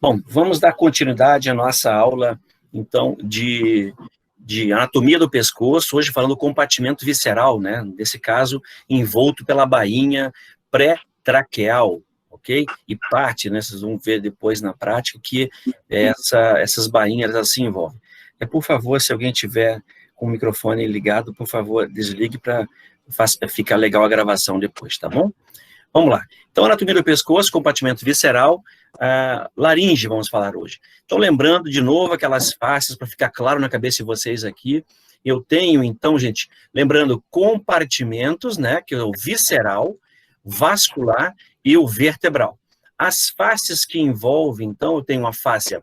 Bom, vamos dar continuidade à nossa aula, então, de anatomia do pescoço, hoje falando do compartimento visceral, né? Nesse caso, envolto pela bainha pré-traqueal, ok? E parte, né? Vocês vão ver depois na prática que essas bainhas, elas se envolvem. Por favor, se alguém tiver com o microfone ligado, por favor, desligue para ficar legal a gravação depois, tá bom? Vamos lá. Então, anatomia do pescoço, compartimento visceral, laringe, vamos falar hoje. Então, lembrando de novo aquelas faces, para ficar claro na cabeça de vocês aqui, eu tenho, então, gente, lembrando compartimentos, né, que é o visceral, vascular e o vertebral. As faces que envolvem, então, eu tenho uma face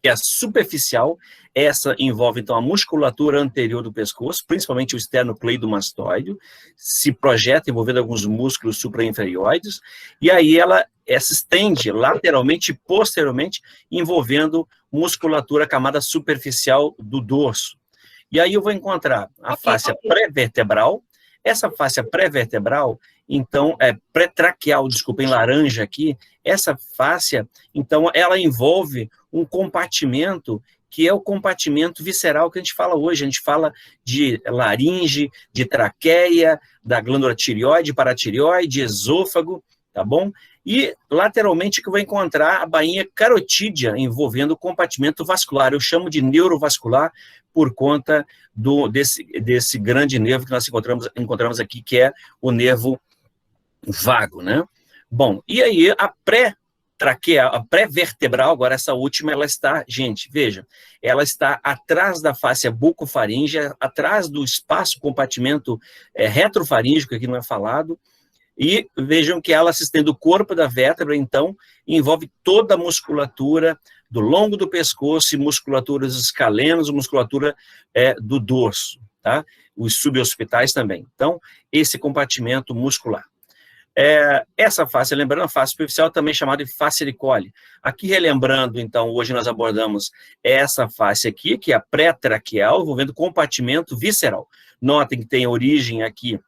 que é superficial, essa envolve, então, a musculatura anterior do pescoço, principalmente o esternocleidomastoide, se projeta envolvendo alguns músculos suprainferioides, e aí ela se estende lateralmente e posteriormente, envolvendo musculatura, camada superficial do dorso. E aí eu vou encontrar a fáscia pré-vertebral. Essa fáscia pré-vertebral, então, pré-traqueal, desculpa, em laranja aqui, essa fáscia, então, ela envolve um compartimento que é o compartimento visceral que a gente fala hoje. A gente fala de laringe, de traqueia, da glândula tireoide, paratireoide, esôfago, tá bom? E lateralmente que eu vou encontrar a bainha carotídea envolvendo o compartimento vascular. Eu chamo de neurovascular por conta desse grande nervo que nós encontramos aqui, que é o nervo vago, né? Bom, e aí a pré-traqueal, a pré-vertebral, agora essa última, ela está, gente, veja, ela está atrás da fáscia bucofaríngea, atrás do espaço compartimento retrofaríngeo, que aqui não é falado, e vejam que ela se estende do corpo da vértebra, então, envolve toda a musculatura do longo do pescoço e musculatura dos escalenos, musculatura do dorso, tá? Os suboccipitais também. Então, esse compartimento muscular. Essa face, lembrando, a face superficial também chamada de face de Colli. Aqui, relembrando, então, hoje nós abordamos essa face aqui, que é a pré-traqueal, envolvendo compartimento visceral. Notem que tem origem aqui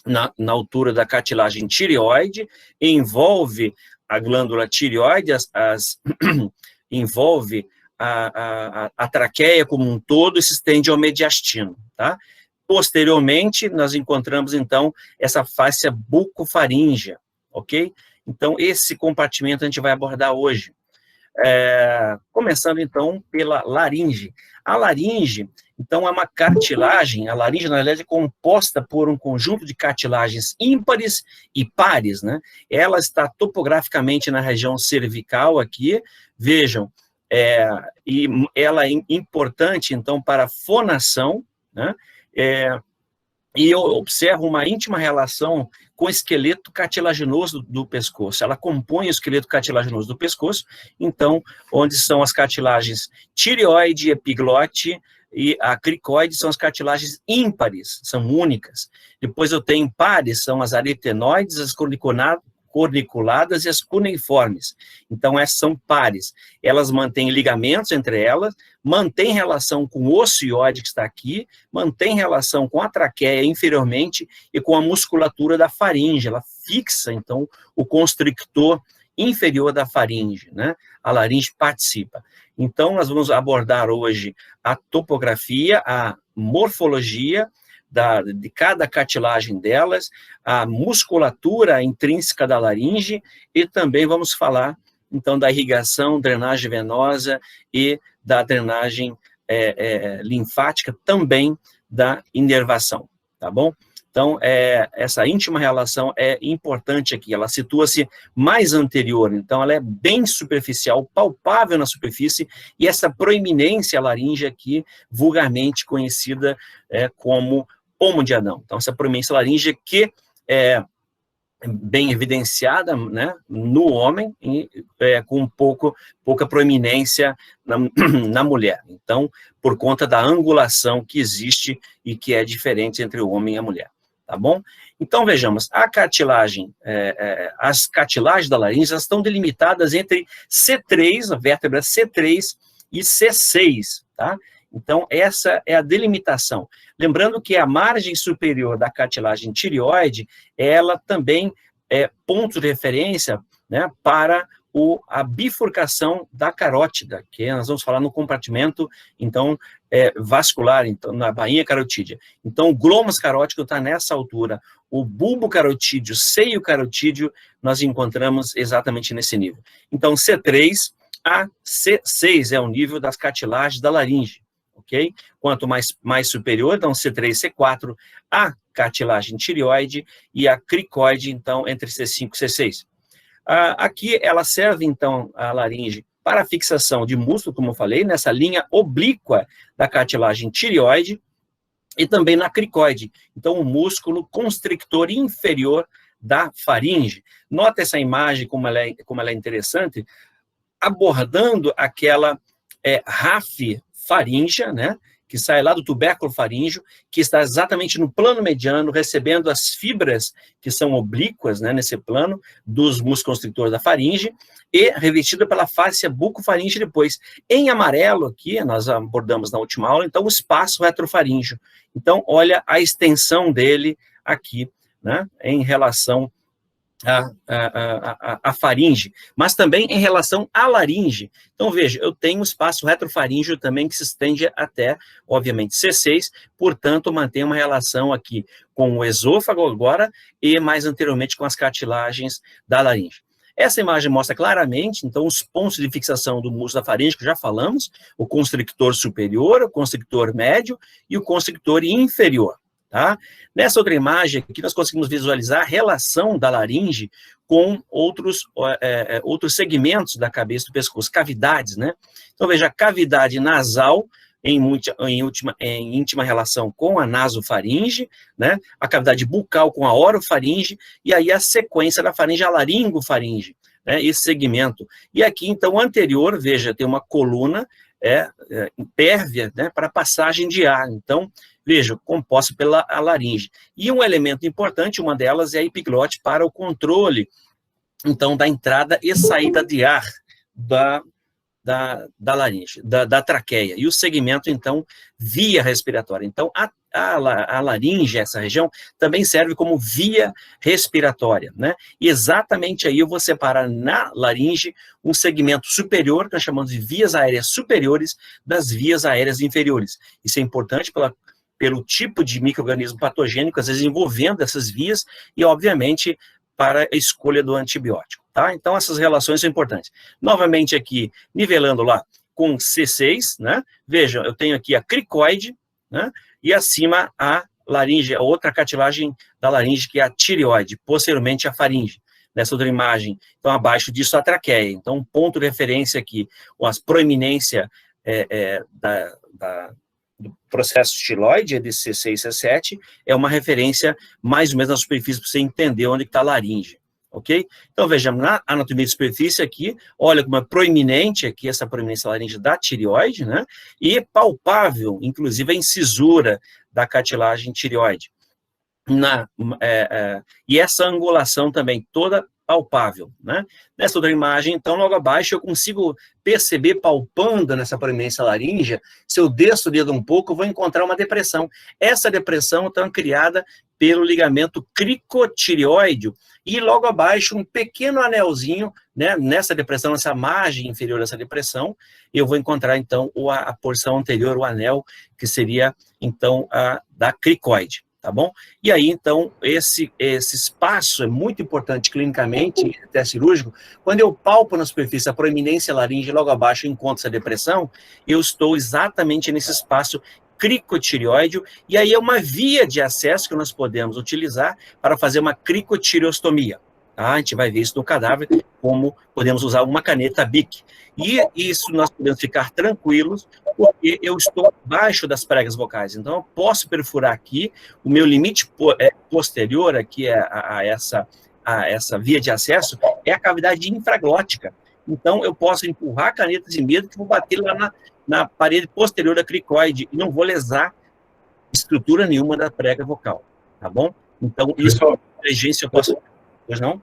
na altura da cartilagem tireoide, envolve a glândula tireoide, envolve a traqueia como um todo e se estende ao mediastino, tá? Posteriormente, nós encontramos, então, essa fáscia bucofaríngea, ok? Então, esse compartimento a gente vai abordar hoje. Começando, então, pela laringe. A laringe, então, é uma cartilagem, a laringe, na verdade, é composta por um conjunto de cartilagens ímpares e pares, né? Ela está topograficamente na região cervical aqui, vejam, e ela é importante, então, para a fonação, né? E eu observo uma íntima relação com o esqueleto cartilaginoso do pescoço. Ela compõe o esqueleto cartilaginoso do pescoço, então, onde são as cartilagens tireoide, epiglote e a cricoide, são as cartilagens ímpares, são únicas. Depois eu tenho pares, são as aretenoides, as corniculadas e as cuneiformes. Então, essas são pares. Elas mantêm ligamentos entre elas, mantêm relação com o ocioide que está aqui, mantém relação com a traqueia inferiormente e com a musculatura da faringe. Ela fixa, então, o constrictor inferior da faringe, né? A laringe participa. Então, nós vamos abordar hoje a topografia, a morfologia de cada cartilagem delas, a musculatura intrínseca da laringe, e também vamos falar, então, da irrigação, drenagem venosa e da drenagem linfática, também da inervação, tá bom? Então, essa íntima relação é importante aqui, ela situa-se mais anterior, então ela é bem superficial, palpável na superfície, e essa proeminência laringe aqui, vulgarmente conhecida como pomo de Adão. Então, essa proeminência laringe que é bem evidenciada, né, no homem, e com pouca proeminência na mulher. Então, por conta da angulação que existe e que é diferente entre o homem e a mulher. Tá bom? Então, vejamos, a cartilagem, as cartilagens da laringe, elas estão delimitadas entre C3, a vértebra C3 e C6, tá? Então, essa é a delimitação. Lembrando que a margem superior da cartilagem tireoide, ela também é ponto de referência, né, para a bifurcação da carótida, que nós vamos falar no compartimento, então, vascular, então, na bainha carotídea. Então, o glomus carótido está nessa altura, o bulbo carotídeo, seio carotídeo, nós encontramos exatamente nesse nível. Então, C3 a C6 é o nível das cartilagens da laringe, ok? Quanto mais superior, então C3 e C4, a cartilagem tireoide e a cricoide, então, entre C5 e C6. Aqui ela serve, então, a laringe para a fixação de músculo, como eu falei, nessa linha oblíqua da cartilagem tireoide e também na cricoide. Então, o músculo constrictor inferior da faringe. Nota essa imagem, como ela é interessante, abordando aquela RAF faríngea, né, que sai lá do tubérculo faríngeo, que está exatamente no plano mediano, recebendo as fibras que são oblíquas, né, nesse plano, dos músculos constrictores da faringe, e revestida pela fáscia bucofaríngea depois. Em amarelo aqui, nós abordamos na última aula, então, o espaço retrofaríngeo. Então, olha a extensão dele aqui, né, em relação a faringe, mas também em relação à laringe. Então, veja, eu tenho um espaço retrofaríngeo também que se estende até, obviamente, C6, portanto, mantém uma relação aqui com o esôfago agora e mais anteriormente com as cartilagens da laringe. Essa imagem mostra claramente, então, os pontos de fixação do músculo da faringe, que já falamos, o constrictor superior, o constrictor médio e o constrictor inferior. Tá? Nessa outra imagem aqui, nós conseguimos visualizar a relação da laringe com outros segmentos da cabeça e do pescoço, cavidades, né? Então, veja, a cavidade nasal, em íntima relação com a nasofaringe, né? A cavidade bucal com a orofaringe, e aí a sequência da faringe, a laringofaringe, né? Esse segmento. E aqui, então, anterior, veja, tem uma coluna impérvia, né, para passagem de ar. Então, veja, composta pela laringe. E um elemento importante, uma delas é a epiglote para o controle, então, da entrada e saída de ar da laringe, da traqueia. E o segmento, então, via respiratória. Então, a laringe, essa região, também serve como via respiratória, né? E exatamente aí eu vou separar na laringe um segmento superior, que nós chamamos de vias aéreas superiores, das vias aéreas inferiores. Isso é importante pelo tipo de micro-organismo patogênico, às vezes envolvendo essas vias, e, obviamente, para a escolha do antibiótico, tá? Então, essas relações são importantes. Novamente aqui, nivelando lá com C6, né? Veja, eu tenho aqui a cricoide, né? E acima a laringe, a outra cartilagem da laringe, que é a tireoide, posteriormente a faringe. Nessa outra imagem, então, abaixo disso, a traqueia. Então, um ponto de referência aqui, a proeminência do processo estiloide, de C6 e C7, é uma referência mais ou menos na superfície, para você entender onde está a laringe, ok? Então, vejamos, na anatomia de superfície aqui, olha como é proeminente aqui, essa proeminência laringe da tireoide, né? E palpável, inclusive, a incisura da cartilagem tireoide. E essa angulação também, toda palpável, né? Nessa outra imagem, então, logo abaixo, eu consigo perceber, palpando nessa proeminência laríngea, se eu desço o dedo um pouco, eu vou encontrar uma depressão. Essa depressão, então, é criada pelo ligamento cricotireoide, e logo abaixo, um pequeno anelzinho, né, nessa depressão, nessa margem inferior dessa depressão, eu vou encontrar, então, a porção anterior, o anel, que seria, então, a da cricoide. Tá bom? E aí, então, esse espaço é muito importante clinicamente, até cirúrgico. Quando eu palpo na superfície a proeminência laringe, logo abaixo eu encontro essa depressão, eu estou exatamente nesse espaço cricotireoide, e aí é uma via de acesso que nós podemos utilizar para fazer uma cricotireostomia. Tá? A gente vai ver isso no cadáver, como podemos usar uma caneta BIC. E isso nós podemos ficar tranquilos, porque eu estou abaixo das pregas vocais. Então, eu posso perfurar aqui, o meu limite posterior aqui a essa via de acesso é a cavidade infraglótica. Então, eu posso empurrar a caneta de medo que vou bater lá na parede posterior da cricoide e não vou lesar estrutura nenhuma da prega vocal, tá bom? Então, isso é inteligência, eu posso... Pois não?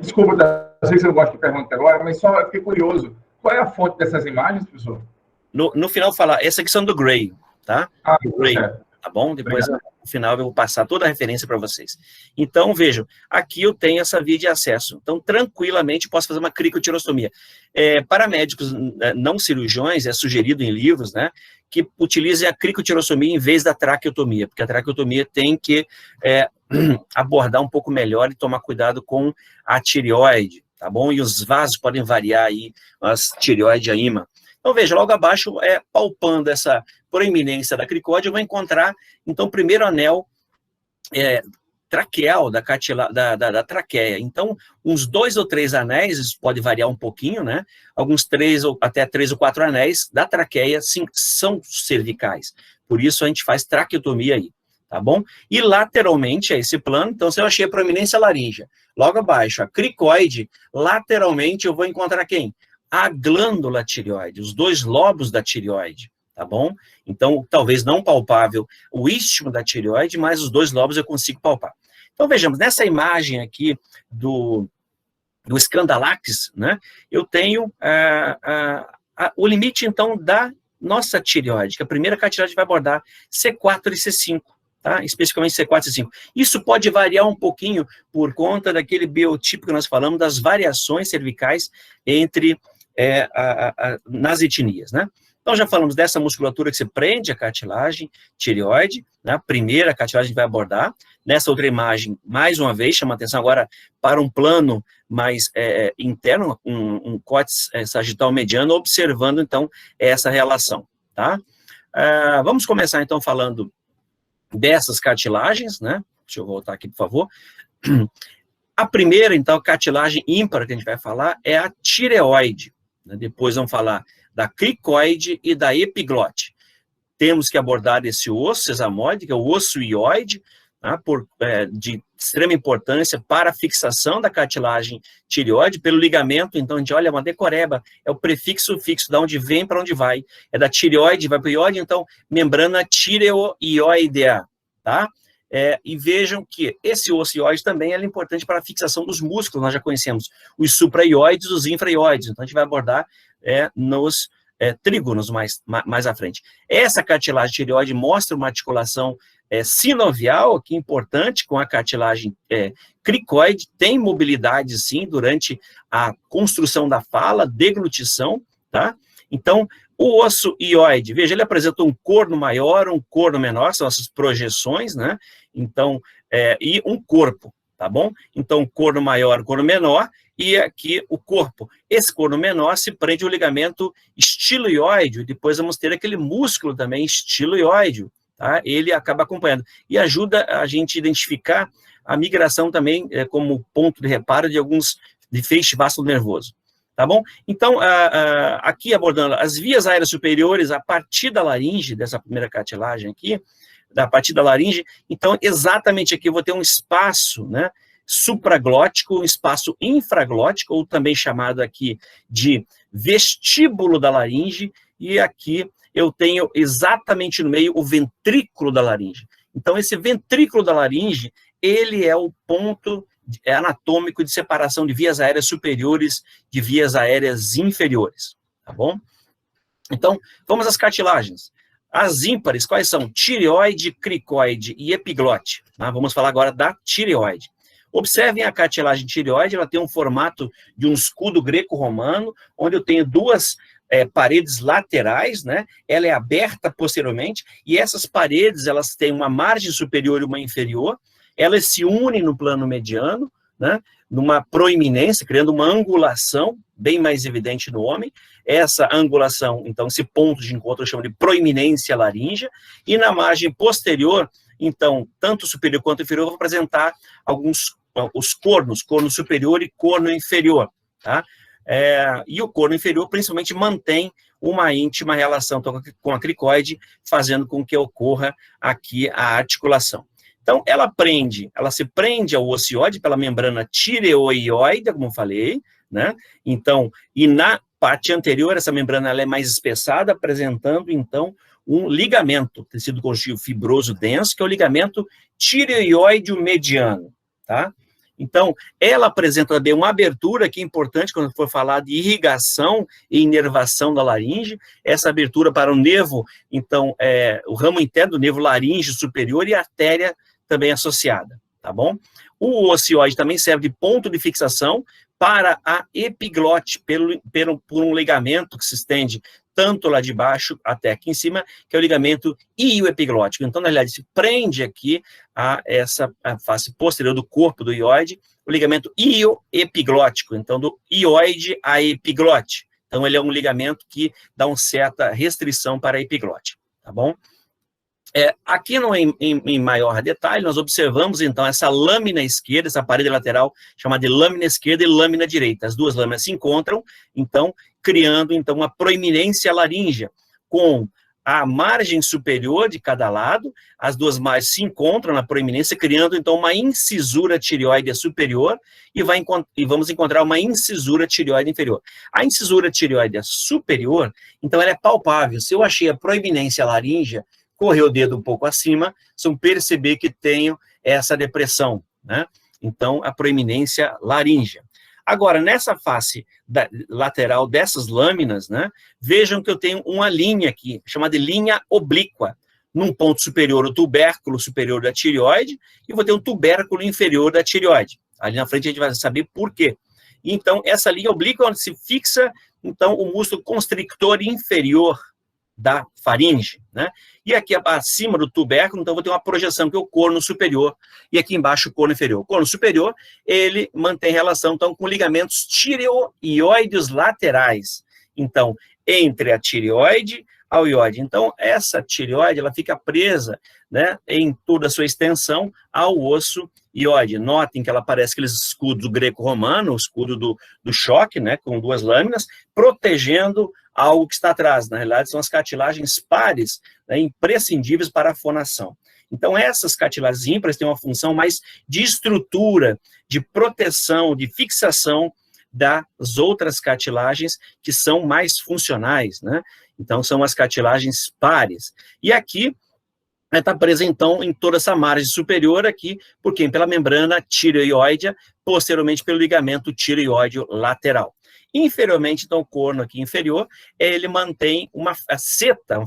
Desculpa, eu sei que você não gosta de perguntar agora, mas só fiquei curioso. Qual é a fonte dessas imagens, professor? No final falar, essa aqui são do Gray, tá? Do Gray. tá bom? Depois, no final, eu vou passar toda a referência para vocês. Então, vejam, aqui eu tenho essa via de acesso. Então, tranquilamente, posso fazer uma cricotirostomia. Para médicos não cirurgiões, é sugerido em livros, né, que utilizem a cricotirostomia em vez da traqueotomia, porque a traqueotomia tem que abordar um pouco melhor e tomar cuidado com a tireoide, tá bom? E os vasos podem variar aí, as tireoide e a ímã. Então, veja, logo abaixo, palpando essa proeminência da cricóide, eu vou encontrar, então, o primeiro anel traqueal da traqueia. Então, uns 2 ou 3 anéis, isso pode variar um pouquinho, né? Alguns 3 ou até 3 ou 4 anéis da traqueia são cervicais. Por isso, a gente faz traqueotomia aí, tá bom? E lateralmente a esse plano, então, se eu achei a proeminência laríngea, logo abaixo, a cricoide, lateralmente eu vou encontrar quem? A glândula tireoide, os 2 lobos da tireoide, tá bom? Então, talvez não palpável o istmo da tireoide, mas os 2 lobos eu consigo palpar. Então, vejamos, nessa imagem aqui do Scandalax, né, eu tenho o limite, então, da nossa tireoide, que a primeira cartilagem vai abordar C4 e C5, tá? Especificamente C4 e C5. Isso pode variar um pouquinho por conta daquele biotipo que nós falamos, das variações cervicais entre nas etnias, né? Então, já falamos dessa musculatura que se prende a cartilagem tireoide, né? A primeira cartilagem que vai abordar. Nessa outra imagem, mais uma vez, chama atenção agora para um plano mais interno, um cóccix sagital mediano, observando, então, essa relação, tá? Vamos começar, então, falando dessas cartilagens, né? Deixa eu voltar aqui, por favor. A primeira, então, cartilagem ímpar que a gente vai falar é a tireoide. Depois vamos falar da cricoide e da epiglote. Temos que abordar esse osso sesamoide, que é o osso ióide, tá? De extrema importância para a fixação da cartilagem tireoide pelo ligamento. Então, a gente olha uma decoreba, é o prefixo fixo, da onde vem para onde vai. É da tireoide, vai para o ióide, então, membrana tireoióidea, tá? E vejam que esse osso ióide também é importante para a fixação dos músculos. Nós já conhecemos os supraioides e os infraioides. Então, a gente vai abordar nos trígonos mais à frente. Essa cartilagem tireoide mostra uma articulação sinovial, aqui importante, com a cartilagem cricoide. Tem mobilidade, sim, durante a construção da fala, deglutição, tá? Então, o osso ióide, veja, ele apresenta um corno maior, um corno menor, são essas projeções, né? Então, e um corpo, tá bom? Então, corno maior, corno menor, e aqui o corpo. Esse corno menor se prende ao ligamento estiloióide, depois vamos ter aquele músculo também estiloióide, tá? Ele acaba acompanhando. E ajuda a gente a identificar a migração também como ponto de reparo de feixe vástago nervoso. Tá bom? Então, aqui abordando as vias aéreas superiores a partir da laringe, dessa primeira cartilagem aqui, a partir da laringe, então, exatamente aqui eu vou ter um espaço, né, supraglótico, um espaço infraglótico, ou também chamado aqui de vestíbulo da laringe, e aqui eu tenho exatamente no meio o ventrículo da laringe. Então, esse ventrículo da laringe, ele é o ponto anatômico de separação de vias aéreas superiores de vias aéreas inferiores, tá bom? Então, vamos às cartilagens. As ímpares, quais são? Tireoide, cricoide e epiglote. Tá? Vamos falar agora da tireoide. Observem a cartilagem tireoide, ela tem um formato de um escudo greco-romano, onde eu tenho 2 paredes laterais, né? Ela é aberta posteriormente, e essas paredes, elas têm uma margem superior e uma inferior. Elas se unem no plano mediano, né, numa proeminência, criando uma angulação bem mais evidente no homem. Essa angulação, então, esse ponto de encontro eu chamo de proeminência laríngea, e na margem posterior, então, tanto superior quanto inferior, eu vou apresentar os cornos, corno superior e corno inferior, tá? E o corno inferior, principalmente, mantém uma íntima relação com a cricoide, fazendo com que ocorra aqui a articulação. Então, ela se prende ao osso ióide pela membrana tireoióide, como eu falei, né? Então, e na parte anterior, essa membrana ela é mais espessada, apresentando, então, um ligamento, tecido conjuntivo fibroso denso, que é o ligamento tireoide mediano, tá? Então, ela apresenta também uma abertura que é importante quando for falar de irrigação e inervação da laringe, essa abertura para o nervo, então, o ramo interno do nervo laríngeo superior e a artéria também associada, tá bom? O ocioide também serve de ponto de fixação para a epiglote, por um ligamento que se estende tanto lá de baixo até aqui em cima, que é o ligamento ilioepiglótico. Então, na realidade, se prende aqui a face posterior do corpo do ióide, o ligamento ilioepiglótico, então do ióide à epiglote. Então, ele é um ligamento que dá uma certa restrição para a epiglote, tá bom? Aqui em maior detalhe, nós observamos, então, essa lâmina esquerda, essa parede lateral chamada de lâmina esquerda e lâmina direita. As duas lâminas se encontram, então, criando, então, uma proeminência laríngea, com a margem superior de cada lado, as duas margens se encontram na proeminência, criando, então, uma incisura tireoide superior, e vamos encontrar uma incisura tireoide inferior. A incisura tireoide superior, então, ela é palpável. Se eu achei a proeminência laríngea, correr o dedo um pouco acima, vão perceber que tenho essa depressão, né? Então, a proeminência laríngea. Agora, nessa face lateral dessas lâminas, né, vejam que eu tenho uma linha aqui, chamada de linha oblíqua. Num ponto superior, o tubérculo superior da tireoide, e vou ter um tubérculo inferior da tireoide. Ali na frente a gente vai saber por quê. Então, essa linha oblíqua, onde se fixa, então, o músculo constrictor inferior da faringe, né? E aqui acima do tubérculo, então, vou ter uma projeção que é o corno superior, e aqui embaixo o corno inferior. O corno superior, ele mantém relação, então, com ligamentos tireoideos laterais. Então, entre a tireoide ao ióide. Então, essa tireoide, ela fica presa, né, em toda a sua extensão ao osso ióide. Notem que ela parece aqueles escudos do greco-romano, o escudo do choque, né, com duas lâminas, protegendo algo que está atrás. Na realidade, são as cartilagens pares, né, imprescindíveis para a fonação. Então, essas cartilagens ímpares têm uma função mais de estrutura, de proteção, de fixação das outras cartilagens que são mais funcionais, né? Então, são as cartilagens pares. E aqui, está presa, então, em toda essa margem superior aqui, por quem? Pela membrana tireoidea, posteriormente pelo ligamento tireoideo lateral. Inferiormente, então, o corno aqui inferior, ele mantém uma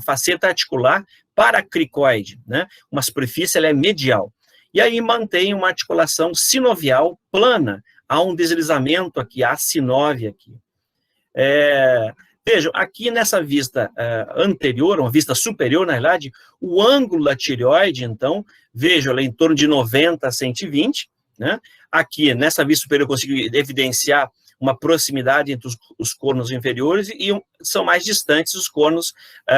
faceta articular paracricoide, né? Uma superfície, ela é medial. E aí mantém uma articulação sinovial plana, há um deslizamento aqui, há sinóvia aqui. Vejam, aqui nessa vista anterior, uma vista superior, na verdade, o ângulo da tireoide, então, vejam, ela é em torno de 90 a 120, né? Aqui, nessa vista superior, eu consigo evidenciar uma proximidade entre os cornos inferiores e são mais distantes os cornos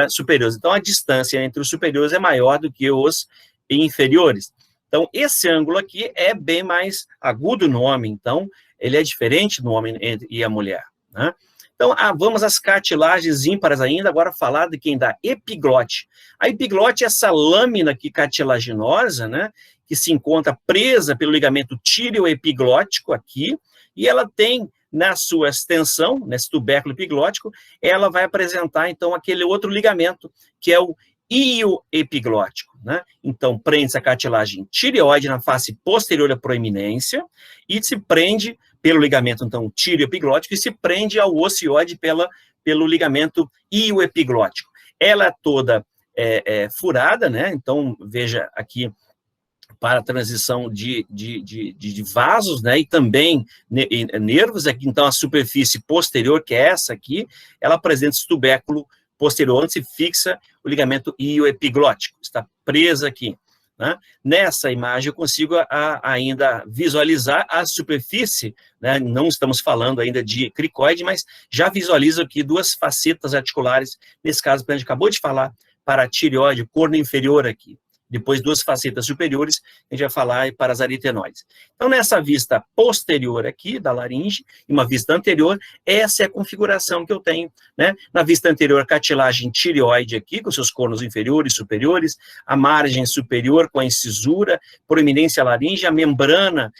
superiores. Então, a distância entre os superiores é maior do que os inferiores. Então, esse ângulo aqui é bem mais agudo no homem, então, ele é diferente no homem e a mulher, né? Então, vamos às cartilagens ímpares ainda, agora falar de quem dá epiglote. A epiglote é essa lâmina aqui cartilaginosa, né, que se encontra presa pelo ligamento tireoepiglótico aqui, e ela tem, na sua extensão, nesse tubérculo epiglótico, ela vai apresentar, então, aquele outro ligamento, que é o ilioepiglótico, né? Então, prende-se a cartilagem tireoide na face posterior da proeminência e se prende pelo ligamento, então, tireoepiglótico e se prende ao ocioide pelo ligamento ilioepiglótico. Ela é toda furada, né? Então, veja aqui, para a transição de vasos, né, e também nervos, aqui, então, a superfície posterior, que é essa aqui, ela apresenta esse tubérculo posterior, onde se fixa o ligamento ilioepiglótico, está presa aqui, né? Nessa imagem eu consigo ainda visualizar a superfície, né? Não estamos falando ainda de cricoide, mas já visualizo aqui duas facetas articulares, nesse caso, que a gente acabou de falar, para a tireoide, corno inferior aqui. Depois, duas facetas superiores, a gente vai falar para as aritenoides. Então, nessa vista posterior aqui, da laringe, e uma vista anterior, essa é a configuração que eu tenho, né? Na vista anterior, a cartilagem tireoide aqui, com seus cornos inferiores e superiores, a margem superior com a incisura, proeminência laringe, a membrana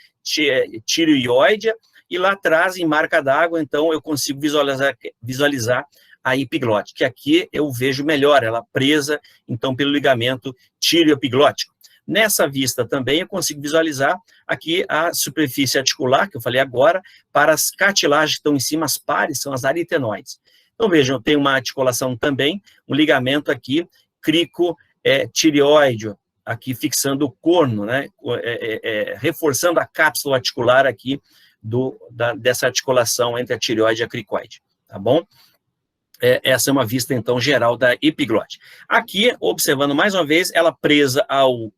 tireoidea, e lá atrás, em marca d'água, então, eu consigo visualizar a epiglote, que aqui eu vejo melhor, ela presa, então, pelo ligamento tireoepiglótico. Nessa vista também eu consigo visualizar aqui a superfície articular, que eu falei agora, para as cartilagens que estão em cima, as pares, são as aritenoides. Então, vejam, eu tenho uma articulação também, um ligamento aqui, crico-tireoide, aqui fixando o corno, né, reforçando a cápsula articular aqui dessa articulação entre a tireoide e a cricoide, tá bom? Essa é uma vista, então, geral da epiglote. Aqui, observando mais uma vez, ela presa ao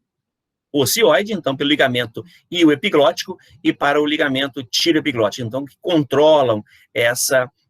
ocioide, então, pelo ligamento ioepiglótico, e para o ligamento tireoepiglótico, então, que controlam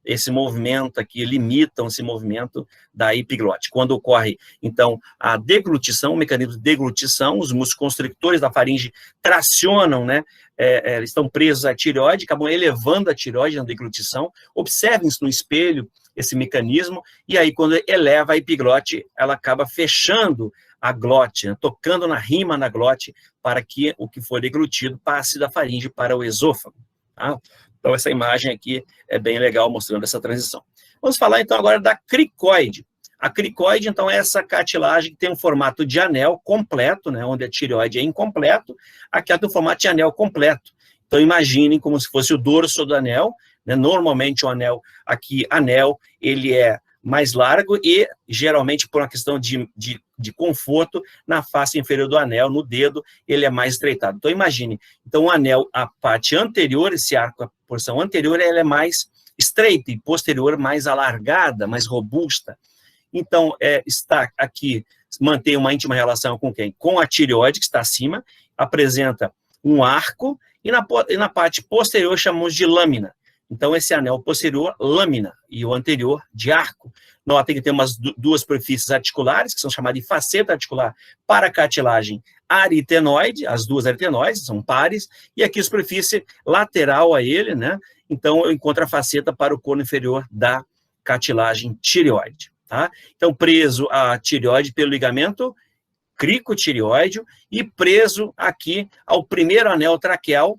esse movimento aqui, limitam esse movimento da epiglote. Quando ocorre, então, a deglutição, o mecanismo de deglutição, os músculos constrictores da faringe tracionam, né, eles estão presos à tireoide, acabam elevando a tireoide na deglutição. Observem isso no espelho, esse mecanismo, e aí, quando eleva a epiglote, ela acaba fechando a glote, né, tocando na rima na glote, para que o que for deglutido passe da faringe para o esôfago, tá? Então, essa imagem aqui é bem legal, mostrando essa transição. Vamos falar, então, agora da cricoide. A cricoide, então, é essa cartilagem que tem um formato de anel completo, né, onde a tireoide é incompleto, aqui ela tem um formato de anel completo. Então, imaginem como se fosse o dorso do anel, né, normalmente o anel, ele é mais largo e, geralmente, por uma questão de conforto, na face inferior do anel, no dedo, ele é mais estreitado. Então, imagine, então, o anel, a parte anterior, esse arco, a porção anterior, ela é mais estreita e posterior mais alargada, mais robusta. Então, está aqui, mantém uma íntima relação com quem? Com a tireoide, que está acima, apresenta um arco, e na parte posterior chamamos de lâmina. Então, esse anel posterior, lâmina, e o anterior, de arco. Notem que tem duas superfícies articulares, que são chamadas de faceta articular para a cartilagem aritenoide, as duas aritenoides, são pares, e aqui a superfície lateral a ele, né? Então, eu encontro a faceta para o corno inferior da cartilagem tireoide, tá? Então, preso a tireoide pelo ligamento cricotireoide e preso aqui ao primeiro anel traqueal,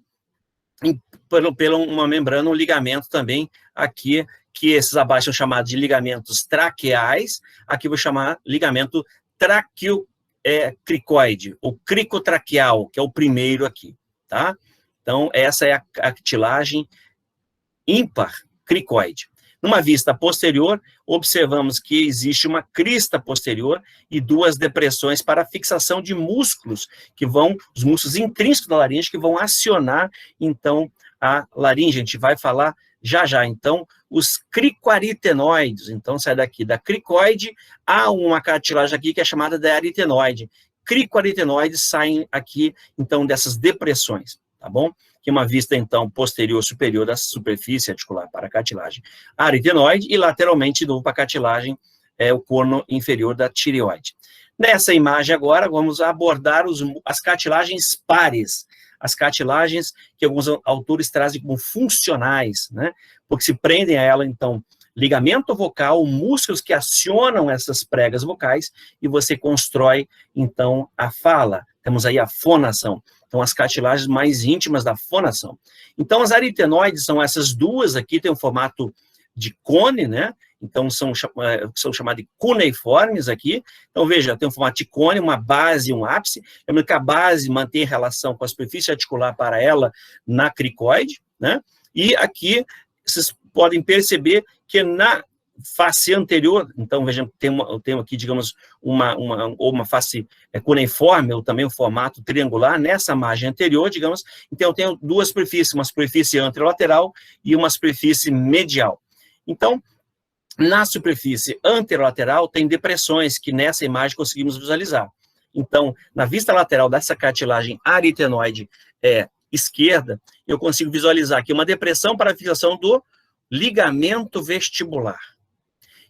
pela uma membrana, um ligamento também aqui, que esses abaixo são chamados de ligamentos traqueais, aqui vou chamar ligamento traqueocricoide, ou cricotraqueal, que é o primeiro aqui, tá? Então, essa é a cartilagem ímpar cricoide. Numa vista posterior, observamos que existe uma crista posterior e duas depressões para a fixação de músculos, os músculos intrínsecos da laringe, que vão acionar, então, a laringe. A gente vai falar já. Então, os cricoaritenoides, então, sai daqui da cricoide, há uma cartilagem aqui que é chamada de aritenoide. Cricoaritenoides saem aqui, então, dessas depressões, tá bom? Que é uma vista, então, posterior superior da superfície articular para a cartilagem aritenoide e lateralmente, de novo, para a cartilagem, o corno inferior da tireoide. Nessa imagem agora, vamos abordar as cartilagens pares, as cartilagens que alguns autores trazem como funcionais, né? Porque se prendem a ela, então, ligamento vocal, músculos que acionam essas pregas vocais e você constrói, então, a fala. Temos aí a fonação. Então, as cartilagens mais íntimas da fonação. Então, as aritenoides são essas duas aqui, tem um formato de cone, né? Então, são chamadas de cuneiformes aqui. Então, veja, tem um formato de cone, uma base e um ápice. Lembrando que a base mantém relação com a superfície articular para ela na cricoide, né? E aqui, vocês podem perceber que na face anterior, então, vejam, eu tenho aqui, digamos, uma face cuneiforme, ou também um formato triangular, nessa margem anterior, digamos, então eu tenho duas superfícies, uma superfície anterolateral e uma superfície medial. Então, na superfície anterolateral tem depressões que nessa imagem conseguimos visualizar. Então, na vista lateral dessa cartilagem aritenoide esquerda, eu consigo visualizar aqui uma depressão para a fixação do ligamento vestibular.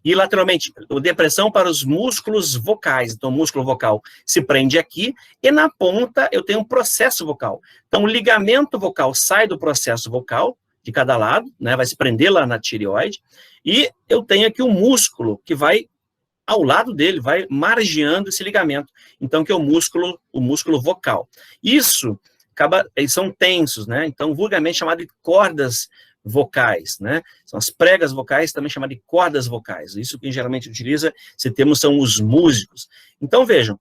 E lateralmente, depressão para os músculos vocais. Então, o músculo vocal se prende aqui, e na ponta eu tenho um processo vocal. Então, o ligamento vocal sai do processo vocal, de cada lado, né, vai se prender lá na tireoide, e eu tenho aqui um músculo que vai ao lado dele, vai margeando esse ligamento. Então, que é o músculo vocal. Isso, eles são tensos, né? Então, vulgarmente chamado de cordas vocais, né? São as pregas vocais, também chamadas de cordas vocais. Isso que geralmente utiliza, esse termo, são os músicos. Então, vejam,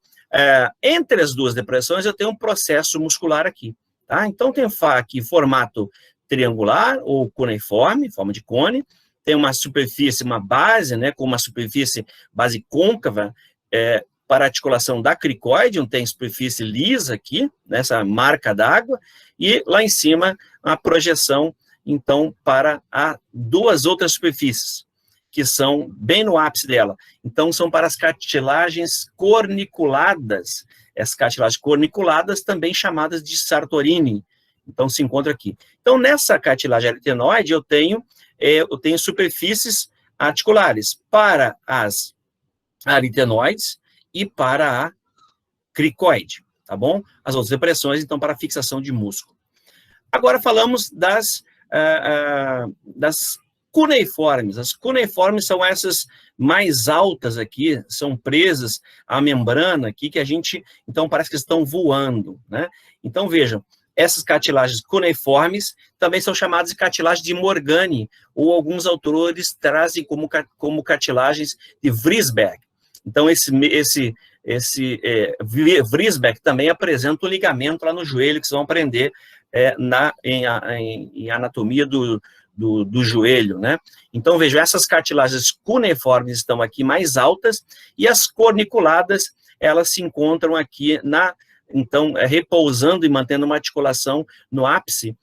Entre as duas depressões, eu tenho um processo muscular aqui, tá? Então, tem aqui formato triangular ou cuneiforme, forma de cone, tem uma superfície, uma base, né, com uma superfície base côncava, para articulação da cricoide, onde tem superfície lisa aqui, nessa marca d'água, e lá em cima a projeção, então, para duas outras superfícies, que são bem no ápice dela. Então, são para as cartilagens corniculadas, as cartilagens corniculadas, também chamadas de Sartorini. Então, se encontra aqui. Então, nessa cartilagem aritenoide, eu tenho superfícies articulares para as aritenoides e para a cricoide, tá bom? As outras depressões, então, para a fixação de músculo. Agora falamos das cuneiformes. As cuneiformes são essas mais altas aqui, são presas à membrana aqui, que a gente, então, parece que estão voando, né? Então, vejam, essas cartilagens cuneiformes também são chamadas de cartilagem de Morgani, ou alguns autores trazem como cartilagens de Vriesbeck. Então, Vriesbeck também apresenta o ligamento lá no joelho, que vocês vão aprender em anatomia do joelho, né? Então, vejam, essas cartilagens cuneiformes estão aqui mais altas, e as corniculadas, elas se encontram aqui então, repousando e mantendo uma articulação no ápice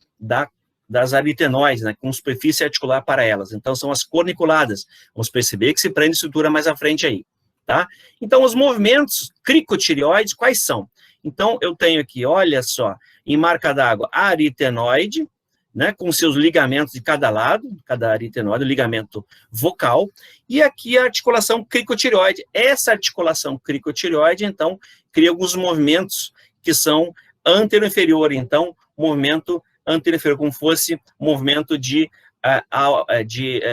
das aritenoides, né, com superfície articular para elas. Então, são as corniculadas. Vamos perceber que se prende estrutura mais à frente aí, tá? Então, os movimentos cricotireoides, quais são? Então, eu tenho aqui, olha só, em marca d'água, a aritenoide, né, com seus ligamentos de cada lado, cada aritenoide, o ligamento vocal, e aqui a articulação cricotireoide. Essa articulação cricotireoide, então, cria alguns movimentos que são antero-inferior, então, movimento antero-inferior, como fosse movimento eu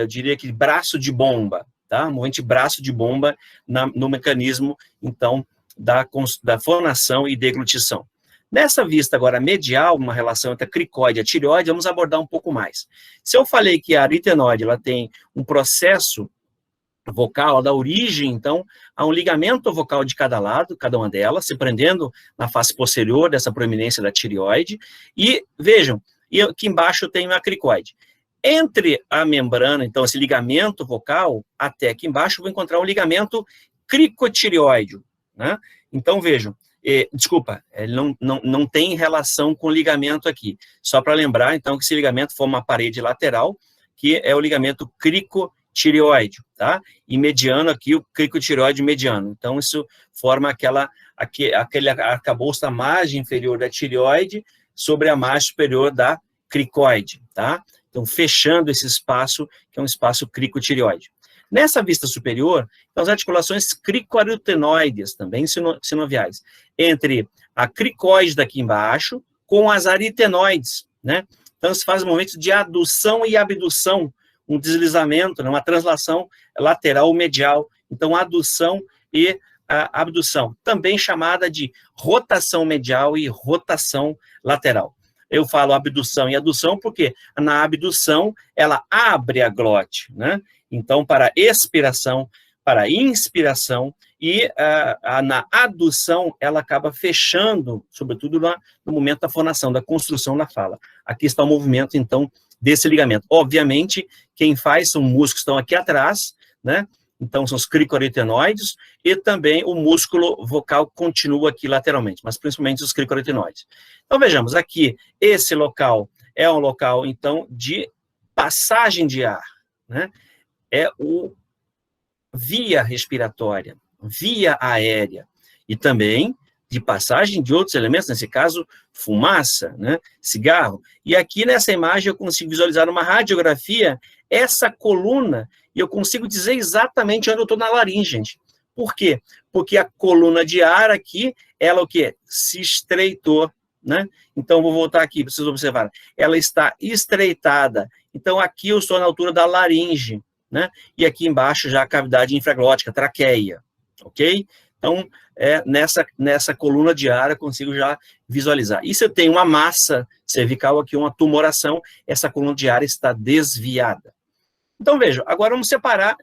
diria que braço de bomba, tá? Movimento de braço de bomba no mecanismo, então, da fonação e deglutição. Nessa vista agora medial, uma relação entre a cricoide e a tireoide, vamos abordar um pouco mais. Se eu falei que a aritenoide ela tem um processo vocal, da origem, então, a um ligamento vocal de cada lado, cada uma delas, se prendendo na face posterior dessa proeminência da tireoide, e vejam, aqui embaixo eu tenho a cricoide. Entre a membrana, então, esse ligamento vocal, até aqui embaixo, eu vou encontrar um ligamento cricotireoide, né? Então, vejam, desculpa, ele não tem relação com o ligamento aqui. Só para lembrar, então, que esse ligamento forma uma parede lateral, que é o ligamento cricotireoide, tá? E mediano aqui, o cricotireoide mediano. Então, isso forma aquele arcabouço da margem inferior da tireoide sobre a margem superior da cricoide, tá? Então, fechando esse espaço, que é um espaço cricotireoide. Nessa vista superior, então, as articulações cricoaritenoides, também sinoviais, entre a cricoide daqui embaixo com as aritenoides, né? Então, se faz movimentos de adução e abdução, um deslizamento, né? Uma translação lateral medial. Então, adução e abdução, também chamada de rotação medial e rotação lateral. Eu falo abdução e adução porque na abdução ela abre a glote, né? Então, para expiração, para inspiração, e na adução ela acaba fechando, sobretudo no momento da fonação, da construção da fala. Aqui está o movimento, então, desse ligamento. Obviamente, quem faz são músculos que estão aqui atrás, né? Então, são os cricoaritenoides, e também o músculo vocal continua aqui lateralmente, mas principalmente os cricoaritenoides. Então, vejamos, aqui, esse local é um local, então, de passagem de ar, né? É via respiratória, via aérea, e também de passagem de outros elementos, nesse caso, fumaça, né? Cigarro. E aqui, nessa imagem, eu consigo visualizar uma radiografia, essa coluna, e eu consigo dizer exatamente onde eu estou na laringe, gente. Por quê? Porque a coluna de ar aqui, ela o quê? Se estreitou, né? Então, vou voltar aqui para vocês observarem. Ela está estreitada. Então, aqui eu estou na altura da laringe, né? E aqui embaixo já a cavidade infraglótica, traqueia, ok? Então, nessa coluna de ar eu consigo já visualizar. E se eu tenho uma massa cervical aqui, uma tumoração, essa coluna de ar está desviada. Então, vejam, agora vamos separar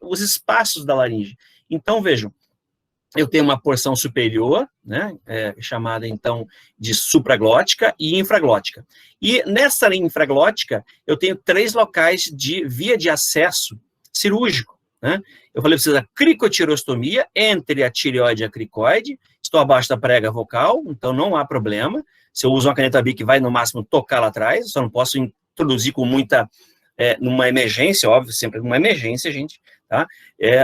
os espaços da laringe. Então, vejam, eu tenho uma porção superior, né, chamada, então, de supraglótica e infraglótica. E nessa linha infraglótica, eu tenho 3 locais de via de acesso cirúrgico, né? Eu falei para vocês, a cricotirostomia entre a tireoide e a cricoide, estou abaixo da prega vocal, então não há problema. Se eu uso uma caneta Bic, vai no máximo tocar lá atrás, só não posso introduzir com muita, numa emergência, óbvio, sempre numa emergência, gente, tá?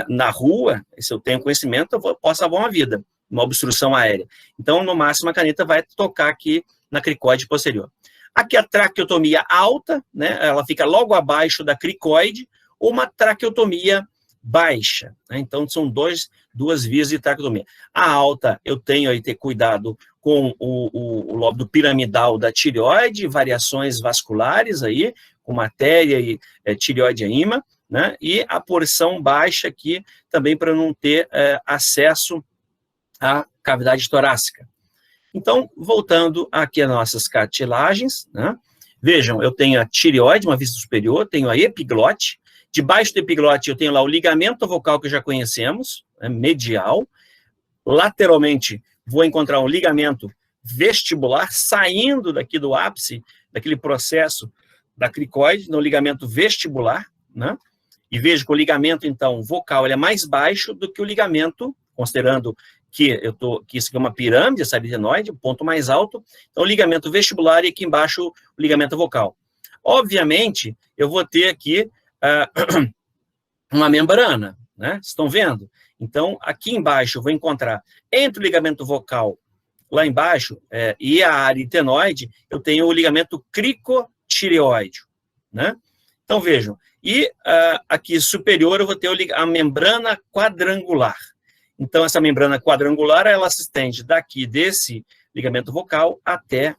Na rua, se eu tenho conhecimento, eu posso salvar uma vida, uma obstrução aérea. Então, no máximo, a caneta vai tocar aqui na cricoide posterior. Aqui a traqueotomia alta, né? Ela fica logo abaixo da cricoide, ou uma traqueotomia baixa, né? Então, são duas vias de traqueotomia. A alta, eu tenho aí ter cuidado com o lóbulo piramidal da tireoide, variações vasculares aí, com matéria e tireoide íma, né? E a porção baixa aqui, também para não ter acesso à cavidade torácica. Então, voltando aqui às nossas cartilagens, né? Vejam, eu tenho a tireoide, uma vista superior, tenho a epiglote. Debaixo do epiglote eu tenho lá o ligamento vocal que já conhecemos, né, medial. Lateralmente vou encontrar um ligamento vestibular saindo daqui do ápice, daquele processo da cricoide, no ligamento vestibular, né? E vejo que o ligamento, então, vocal, ele é mais baixo do que o ligamento, considerando que isso aqui é uma pirâmide, essa aritenoide, o ponto mais alto. Então, o ligamento vestibular e aqui embaixo o ligamento vocal. Obviamente, eu vou ter aqui uma membrana, né? Vocês estão vendo? Então, aqui embaixo eu vou encontrar, entre o ligamento vocal, lá embaixo, e a aritenoide, eu tenho o ligamento cricotireoide, né? Então, vejam. E aqui superior eu vou ter a membrana quadrangular. Então, essa membrana quadrangular, ela se estende daqui desse ligamento vocal até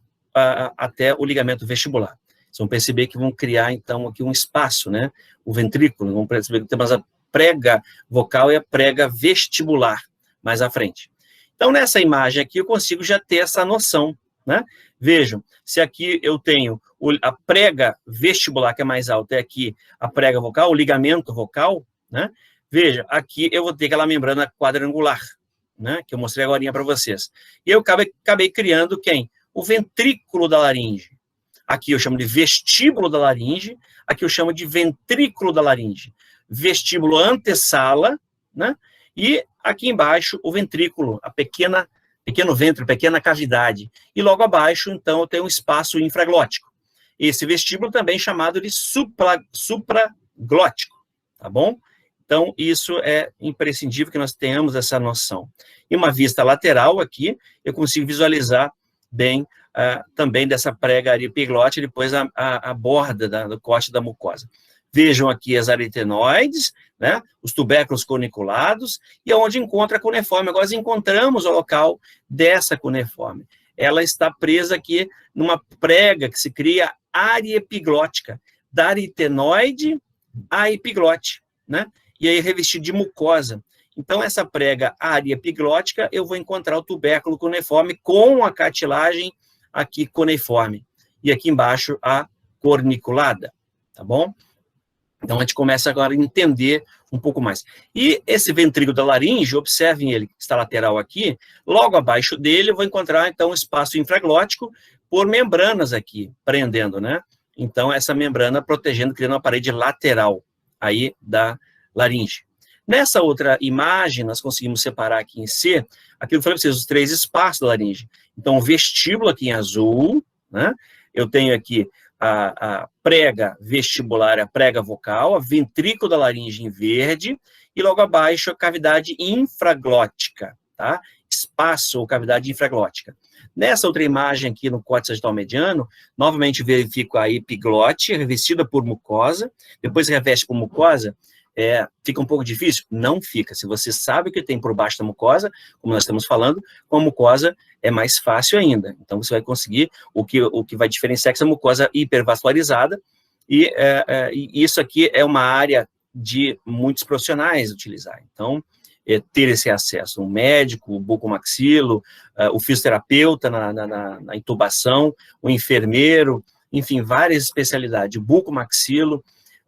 o ligamento vestibular. Vocês vão perceber que vão criar, então, aqui um espaço, né? O ventrículo, vão perceber que temos a prega vocal e a prega vestibular mais à frente. Então, nessa imagem aqui, eu consigo já ter essa noção, né? Vejam, se aqui eu tenho a prega vestibular, que é mais alta, é aqui a prega vocal, o ligamento vocal, né? Veja, aqui eu vou ter aquela membrana quadrangular, né? Que eu mostrei agora para vocês. E eu acabei criando quem? O ventrículo da laringe. Aqui eu chamo de vestíbulo da laringe, aqui eu chamo de ventrículo da laringe. Vestíbulo antessala, né? E aqui embaixo o ventrículo, pequeno ventre, pequena cavidade. E logo abaixo, então, eu tenho um espaço infraglótico. Esse vestíbulo também é chamado de supraglótico, tá bom? Então, isso é imprescindível que nós tenhamos essa noção. E uma vista lateral aqui, eu consigo visualizar bem também dessa prega epiglote, depois a borda do corte da mucosa. Vejam aqui as aritenoides, né, os tubérculos corniculados, e onde encontra a cuneiforme. Agora nós encontramos o local dessa cuneiforme. Ela está presa aqui numa prega que se cria área epiglótica, da aritenoide à epiglote, né, e aí revestido de mucosa. Então, essa prega área epiglótica, eu vou encontrar o tubérculo cuneiforme com a cartilagem aqui cuneiforme. E aqui embaixo a corniculada, tá bom? Então, a gente começa agora a entender um pouco mais. E esse ventrículo da laringe, observem ele, que está lateral aqui, logo abaixo dele eu vou encontrar, então, um espaço infraglótico por membranas aqui, prendendo, né? Então, essa membrana protegendo, criando uma parede lateral aí da laringe. Nessa outra imagem, nós conseguimos separar aqui em C, aqui eu falei para vocês, os 3 espaços da laringe. Então, o vestíbulo aqui em azul, né? Eu tenho aqui a prega vestibular, a prega vocal, a ventrículo da laringe em verde, e logo abaixo a cavidade infraglótica, tá? Espaço ou cavidade infraglótica. Nessa outra imagem aqui no córtex sagital mediano, novamente verifico a epiglote, revestida por mucosa, depois reveste por mucosa, fica um pouco difícil? Não fica. Se você sabe o que tem por baixo da mucosa, como nós estamos falando, com a mucosa é mais fácil ainda. Então, você vai conseguir o que vai diferenciar essa mucosa hipervascularizada, e isso aqui é uma área de muitos profissionais utilizar. Então, ter esse acesso, um médico, o bucomaxilo, o fisioterapeuta na intubação, o enfermeiro, enfim, várias especialidades, o bucomaxilo,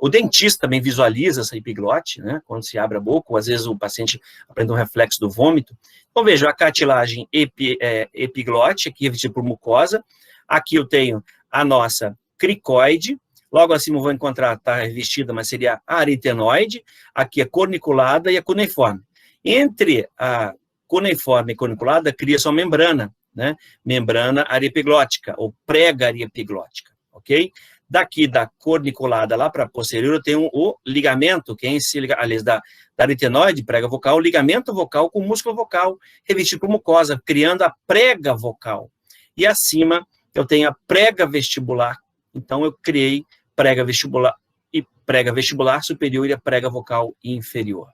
O dentista também visualiza essa epiglote, né? Quando se abre a boca, ou às vezes o paciente aprende um reflexo do vômito. Então, veja, a cartilagem epiglote, aqui revestida por mucosa. Aqui eu tenho a nossa cricoide. Logo acima eu vou encontrar, está revestida, mas seria a aritenoide. Aqui a corniculada e a cuneiforme. Entre a cuneiforme e corniculada, cria-se uma membrana, né? Membrana ariepiglótica, ou prega-ariepiglótica, ok? Daqui da corniculada lá para posterior, eu tenho o ligamento, que é esse, aliás, da aritenoide, prega vocal, o ligamento vocal com músculo vocal, revestido por mucosa, criando a prega vocal. E acima, eu tenho a prega vestibular. Então, eu criei prega vestibular superior e a prega vocal inferior.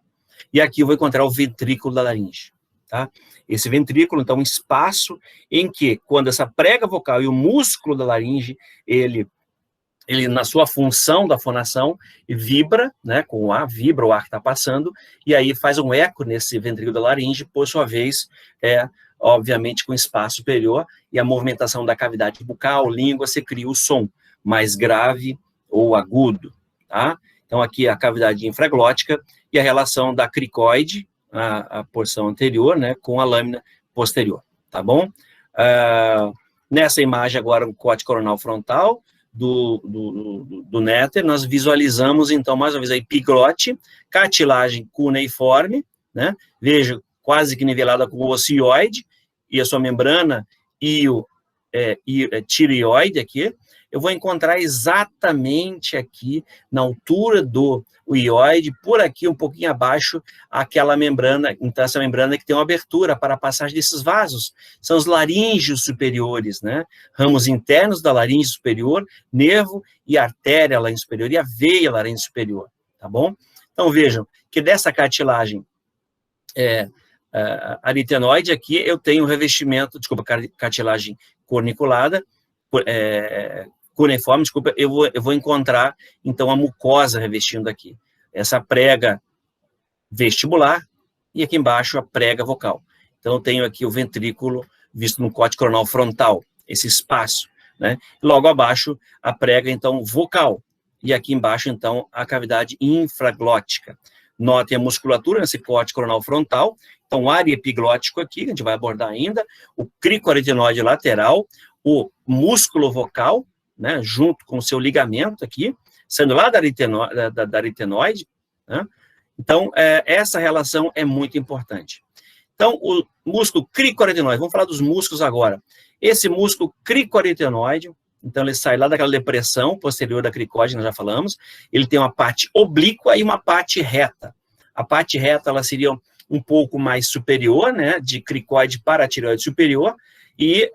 E aqui eu vou encontrar o ventrículo da laringe, tá? Esse ventrículo, então, um espaço em que, quando essa prega vocal e o músculo da laringe, ele na sua função da fonação, vibra, né, com o ar, vibra o ar que está passando, e aí faz um eco nesse ventrículo da laringe, por sua vez, obviamente, com espaço superior, e a movimentação da cavidade bucal, língua, você cria o som mais grave ou agudo, tá? Então, aqui a cavidade infraglótica e a relação da cricoide, a porção anterior, né, com a lâmina posterior, tá bom? Nessa imagem agora, o corte coronal frontal do néter, nós visualizamos, então, mais uma vez, a epiglote, cartilagem cuneiforme, né? Veja, quase que nivelada com o ocioide, e a sua membrana e o tireoide aqui. Eu vou encontrar exatamente aqui, na altura do ioide, por aqui, um pouquinho abaixo, aquela membrana, então essa membrana que tem uma abertura para a passagem desses vasos, são os laríngeos superiores, né? Ramos internos da laringe superior, nervo e artéria laringe superior, e a veia laringe superior, tá bom? Então, vejam, que dessa cartilagem aritenoide aqui, eu tenho revestimento, desculpa, cartilagem corniculada, cuneiforme, desculpa, eu vou encontrar, então, a mucosa revestindo aqui. Essa prega vestibular e aqui embaixo a prega vocal. Então, eu tenho aqui o ventrículo visto no corte coronal frontal, esse espaço, né? Logo abaixo, a prega, então, vocal. E aqui embaixo, então, a cavidade infraglótica. Notem a musculatura nesse corte coronal frontal. Então, o área epiglótico aqui, que a gente vai abordar ainda, o cricoaritenoide lateral, o músculo vocal, né, junto com o seu ligamento aqui, sendo lá da aritenoide, né? Então, essa relação é muito importante. Então, o músculo cricoaritenoide, vamos falar dos músculos agora. Esse músculo cricoaritenoide, então ele sai lá daquela depressão posterior da cricoide, nós já falamos, ele tem uma parte oblíqua e uma parte reta. A parte reta, ela seria um pouco mais superior, né, de cricoide para a tireoide superior, e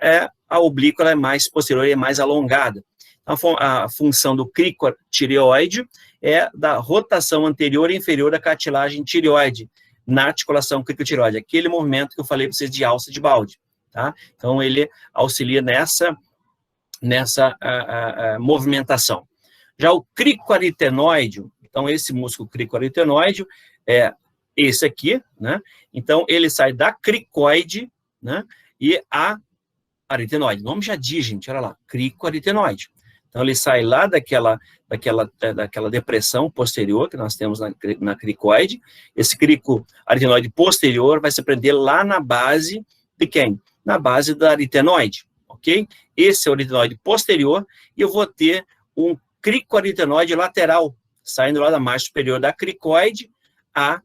a oblíqua ela é mais posterior e é mais alongada. A função do cricotireoide é da rotação anterior e inferior da cartilagem tireoide, na articulação cricotireoide, aquele movimento que eu falei para vocês de alça de balde, tá? Então, ele auxilia nessa movimentação. Já o cricoaritenoide, então, esse músculo cricoaritenoide é esse aqui, né? Então, ele sai da cricoide, né? E a aritenoide. O nome já diz, gente, olha lá, cricoaritenoide. Então, ele sai lá daquela depressão posterior que nós temos na cricoide. Esse cricoaritenoide posterior vai se prender lá na base de quem? Na base da aritenoide, ok? Esse é o aritenoide posterior, e eu vou ter um cricoaritenoide lateral, saindo lá da margem superior da cricoide a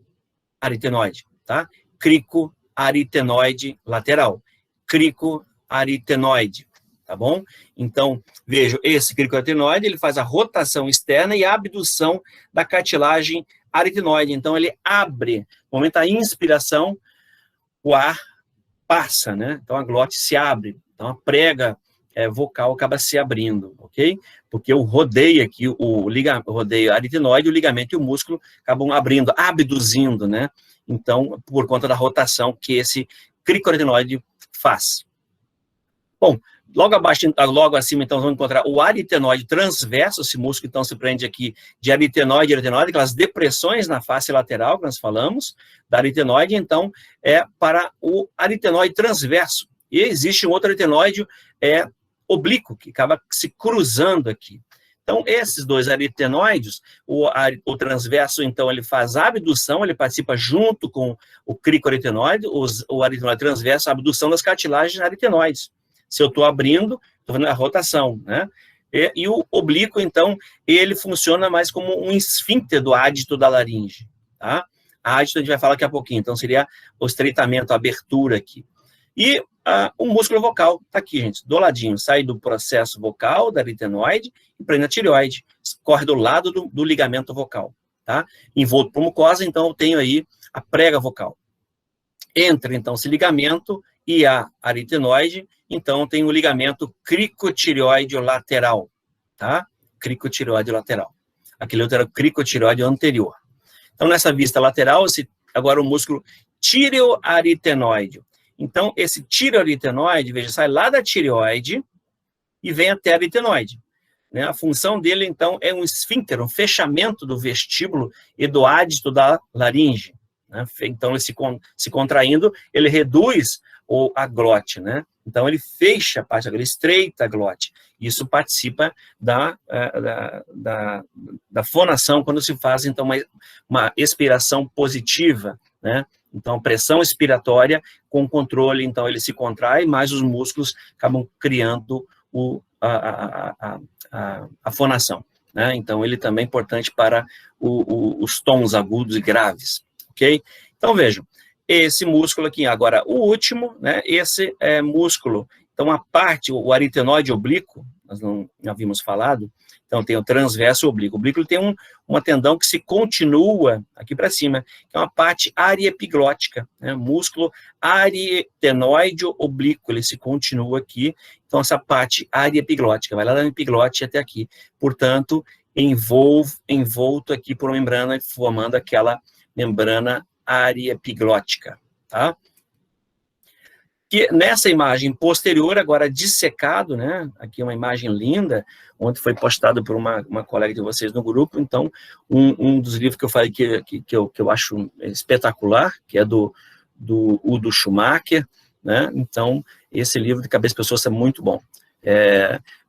aritenoide, tá? Cricoaritenoide lateral. Cricoaritenoide, tá bom? Então, veja, esse cricoaritenoide, ele faz a rotação externa e a abdução da cartilagem aritenoide. Então, ele abre, no momento da inspiração, o ar passa, né? Então, a glote se abre. Então, a prega vocal acaba se abrindo, ok? Porque eu rodeio aqui, rodeio a aritenoide, o ligamento e o músculo acabam abrindo, abduzindo, né? Então, por conta da rotação que esse cricoaritenoide faz. Bom, logo acima, então, vamos encontrar o aritenoide transverso, esse músculo, então, se prende aqui de aritenoide e aritenoide, aquelas depressões na face lateral que nós falamos, da aritenoide, então, para o aritenoide transverso. E existe um outro aritenoide oblíquo, que acaba se cruzando aqui. Então, esses dois aritenoides, o transverso, então, ele faz a abdução, ele participa junto com o cricoaritenoide, o aritenoide transverso, a abdução das cartilagens aritenoides. Se eu estou abrindo, estou fazendo a rotação, né? E o oblíquo, então, ele funciona mais como um esfíncter do ádito da laringe, tá? A ádito a gente vai falar daqui a pouquinho, então seria o estreitamento, a abertura aqui. E o músculo vocal, tá aqui, gente, do ladinho, sai do processo vocal, da aritenoide, e prende a tireoide, corre do lado do ligamento vocal, tá? Envolto por mucosa, então eu tenho aí a prega vocal. Entre, então, esse ligamento e a aritenoide, então tem o ligamento cricotireoide lateral, tá? Cricotireoide lateral. Aquele outro era o cricotireoide anterior. Então, nessa vista lateral, agora o músculo tireoaritenoide. Então, esse tireoaritenoide, veja, sai lá da tireoide e vem até a aritenoide. Né? A função dele, então, é um esfíncter, um fechamento do vestíbulo e do ádito da laringe. Né? Então, ele se contraindo, ele reduz a glote, né? Então, ele fecha a parte, ele estreita a glote. Isso participa da fonação, quando se faz, então, uma expiração positiva, né? Então, pressão expiratória com controle, então, ele se contrai, mas os músculos acabam criando a fonação, né? Então, ele também é importante para os tons agudos e graves, ok? Então, vejam, esse músculo aqui, agora, o último, né, esse músculo, então, a parte, o aritenoide oblíquo, nós não havíamos falado, então, tem o transverso e o oblíquo. O oblíquo tem uma tendão que se continua aqui para cima, que é uma parte ariepiglótica, né, músculo aritenoide oblíquo, ele se continua aqui, então, essa parte ariepiglótica, vai lá da epiglote até aqui, portanto, envolto aqui por uma membrana, formando aquela membrana ariepiglótica, tá? Que nessa imagem posterior, agora dissecado, né? Aqui uma imagem linda, ontem foi postado por uma colega de vocês no grupo, então, um dos livros que eu falei que eu acho espetacular, que é do Udo Schumacher, né? Então, esse livro de cabeça de pessoa é muito bom.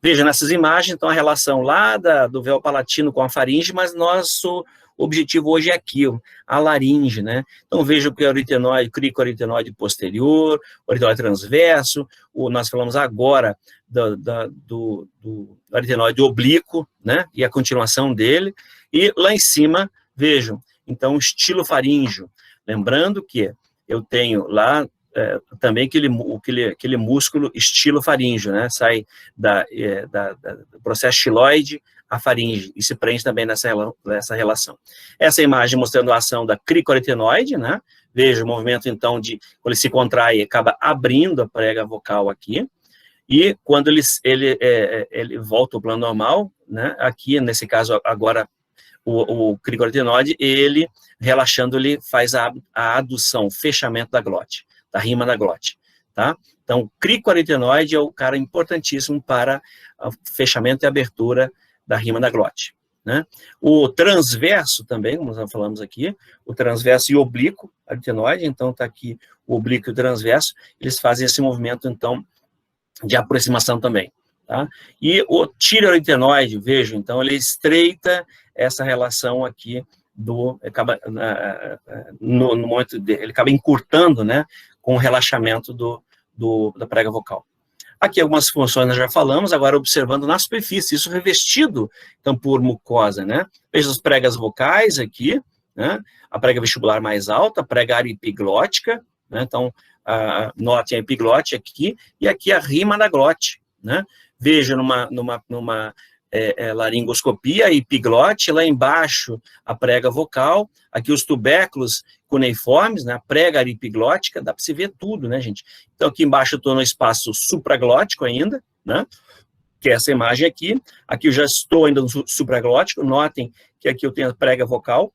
Veja, nessas imagens, então, a relação lá do véu palatino com a faringe, mas nosso objetivo hoje é aqui, a laringe, né? Então, veja que o cricoaritenoide posterior, o aritenoide transverso, nós falamos agora do aritenoide oblíquo, né? E a continuação dele, e lá em cima, vejam, então, o estilo faríngeo. Lembrando que eu tenho lá também aquele músculo estilo faríngeo, né? Sai do processo xiloide a faringe, e se prende também nessa relação. Essa imagem mostrando a ação da cricoaritenoide, né? Veja o movimento, então, quando ele se contrai, acaba abrindo a prega vocal aqui, e quando ele volta ao plano normal, né? Aqui, nesse caso, agora, o cricoaritenoide, ele, relaxando, ele faz a adução, o fechamento da glote, da rima da glote, tá? Então, o cricoaritenoide é o cara importantíssimo para o fechamento e abertura da rima da glote, né? O transverso também, como nós falamos aqui, o transverso e o oblíquo aritenoide, então está aqui o oblíquo e o transverso, eles fazem esse movimento, então, de aproximação também, tá? E o tireoaritenoide, vejo, então, ele estreita essa relação aqui no momento ele acaba encurtando, né, com o relaxamento da prega vocal. Aqui algumas funções nós já falamos, agora observando na superfície, isso revestido, então, por mucosa, né? Veja as pregas vocais aqui, né? A prega vestibular mais alta, a prega ariepiglótica, né? Então, note a epiglote aqui, e aqui a rima da glote, né? Veja numa laringoscopia, a epiglote, lá embaixo a prega vocal, aqui os tubérculos cuneiformes, né, a prega aripiglótica, dá para se ver tudo, né, gente? Então, aqui embaixo eu estou no espaço supraglótico ainda, né, que é essa imagem aqui eu já estou ainda no supraglótico, notem que aqui eu tenho a prega vocal,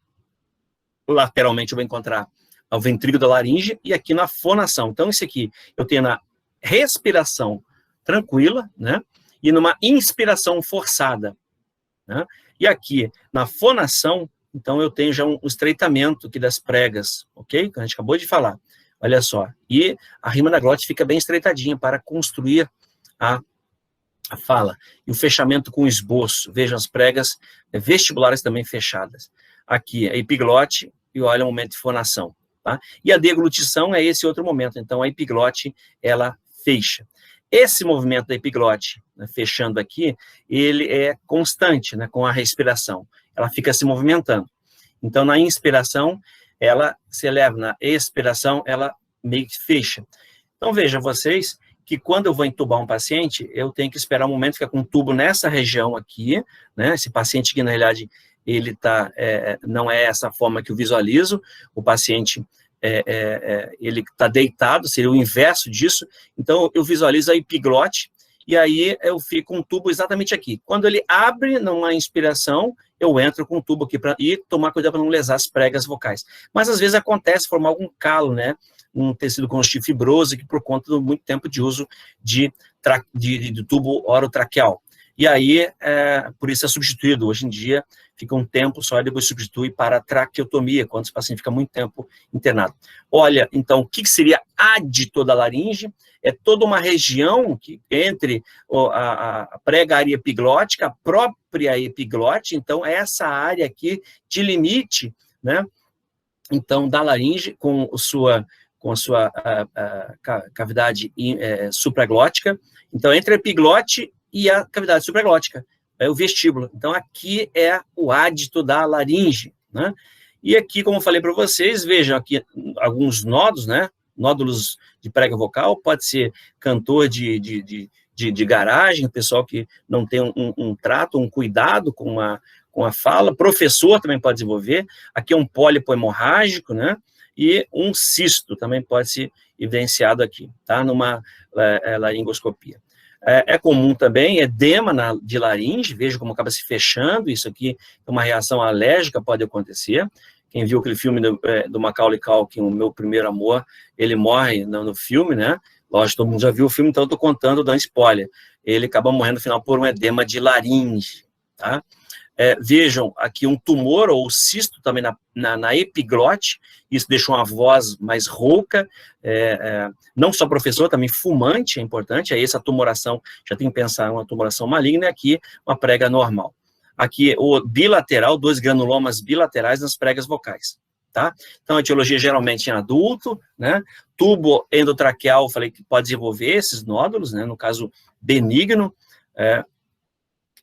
lateralmente eu vou encontrar o ventrículo da laringe, e aqui na fonação. Então, isso aqui eu tenho na respiração tranquila, né, e numa inspiração forçada, né? E aqui, na fonação, então eu tenho já um estreitamento aqui das pregas, ok? Que a gente acabou de falar, olha só. E a rima da glote fica bem estreitadinha para construir a a fala, e o fechamento com esboço. Vejam as pregas vestibulares também fechadas. Aqui, a epiglote, e olha o momento de fonação. Tá? E a deglutição é esse outro momento, então a epiglote, ela fecha. Esse movimento da epiglote, né, fechando aqui, ele é constante, né, com a respiração. Ela fica se movimentando. Então, na inspiração, ela se eleva, na expiração, ela meio que fecha. Então, vejam vocês que quando eu vou entubar um paciente, eu tenho que esperar um momento, ficar com um tubo nessa região aqui, né? Esse paciente aqui, na realidade, ele não é essa forma que eu visualizo, o paciente, ele está deitado, seria o inverso disso, então eu visualizo a epiglote, e aí eu fico com um tubo exatamente aqui. Quando ele abre numa inspiração, eu entro com um tubo aqui, e tomar cuidado para não lesar as pregas vocais. Mas às vezes acontece formar algum calo, né? Um tecido conjuntivo fibroso, que por conta de muito tempo de uso de tubo orotraqueal. E aí, por isso é substituído. Hoje em dia, fica um tempo só e depois substitui para traqueotomia, quando o paciente fica muito tempo internado. Olha, então, o que seria adito da laringe? É toda uma região que, entre a prega-área epiglótica, a própria epiglote, então, essa área aqui de limite, né? Então, da laringe, com a sua cavidade supraglótica. Então, entre a epiglote e a cavidade supraglótica, é o vestíbulo. Então, aqui é o adito da laringe, né? E aqui, como eu falei para vocês, vejam aqui alguns nódulos, né? Nódulos de prega vocal, pode ser cantor de garagem, pessoal que não tem um trato, um cuidado com a fala, professor também pode desenvolver. Aqui é um pólipo hemorrágico, né? E um cisto também pode ser evidenciado aqui, tá? Numa laringoscopia. É comum também edema de laringe, veja como acaba se fechando, isso aqui é uma reação alérgica, pode acontecer. Quem viu aquele filme do Macaulay Culkin, O Meu Primeiro Amor, ele morre no filme, né? Lógico, todo mundo já viu o filme, então eu estou contando, dando spoiler. Ele acaba morrendo no final por um edema de laringe, tá? Vejam aqui um tumor ou cisto também na epiglote, isso deixa uma voz mais rouca, não só professor, também fumante, é importante, aí essa tumoração, já tem que pensar uma tumoração maligna, e aqui uma prega normal. Aqui o bilateral, 2 granulomas bilaterais nas pregas vocais, tá? Então a etiologia geralmente em adulto, né? Tubo endotraqueal, falei que pode desenvolver esses nódulos, né? No caso benigno,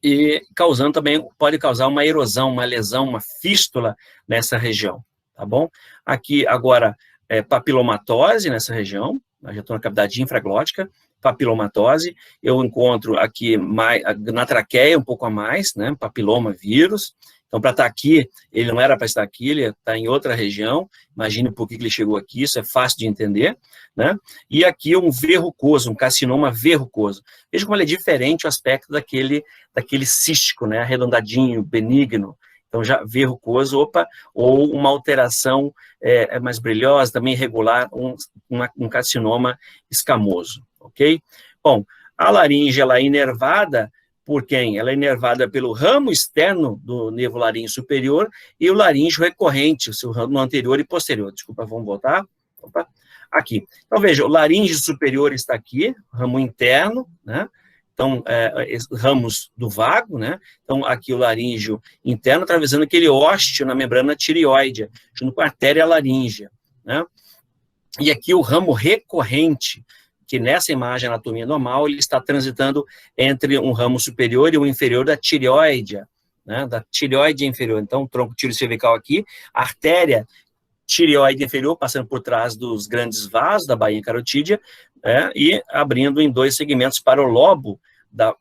e causando também, pode causar uma erosão, uma lesão, uma fístula nessa região, tá bom? Aqui, agora, papilomatose nessa região, já estou na cavidade infraglótica, papilomatose, eu encontro aqui na traqueia um pouco a mais, né, papiloma vírus. Então, para estar aqui, ele não era para estar aqui, ele está em outra região, imagine por que ele chegou aqui, isso é fácil de entender, né? E aqui um verrucoso, um carcinoma verrucoso. Veja como ele é diferente o aspecto daquele cístico, né, arredondadinho, benigno. Então, já verrucoso, ou uma alteração mais brilhosa, também irregular, um carcinoma escamoso, ok? Bom, a laringe, ela é inervada por quem? Ela é inervada pelo ramo externo do nervo laríngeo superior e o laríngeo recorrente, o seu ramo anterior e posterior. Desculpa, vamos voltar. Opa. Aqui. Então, veja, o laríngeo superior está aqui, ramo interno, né? Então, ramos do vago, né? Então, aqui o laríngeo interno atravessando aquele ósteo na membrana tireoide, junto com a artéria laríngea, né? E aqui o ramo recorrente, que nessa imagem anatomia normal, ele está transitando entre um ramo superior e um inferior da tireoide, né? Da tireoide inferior. Então, o tronco tireocervical aqui, a artéria tireoide inferior, passando por trás dos grandes vasos da bainha carotídea, e abrindo em 2 segmentos para o lobo da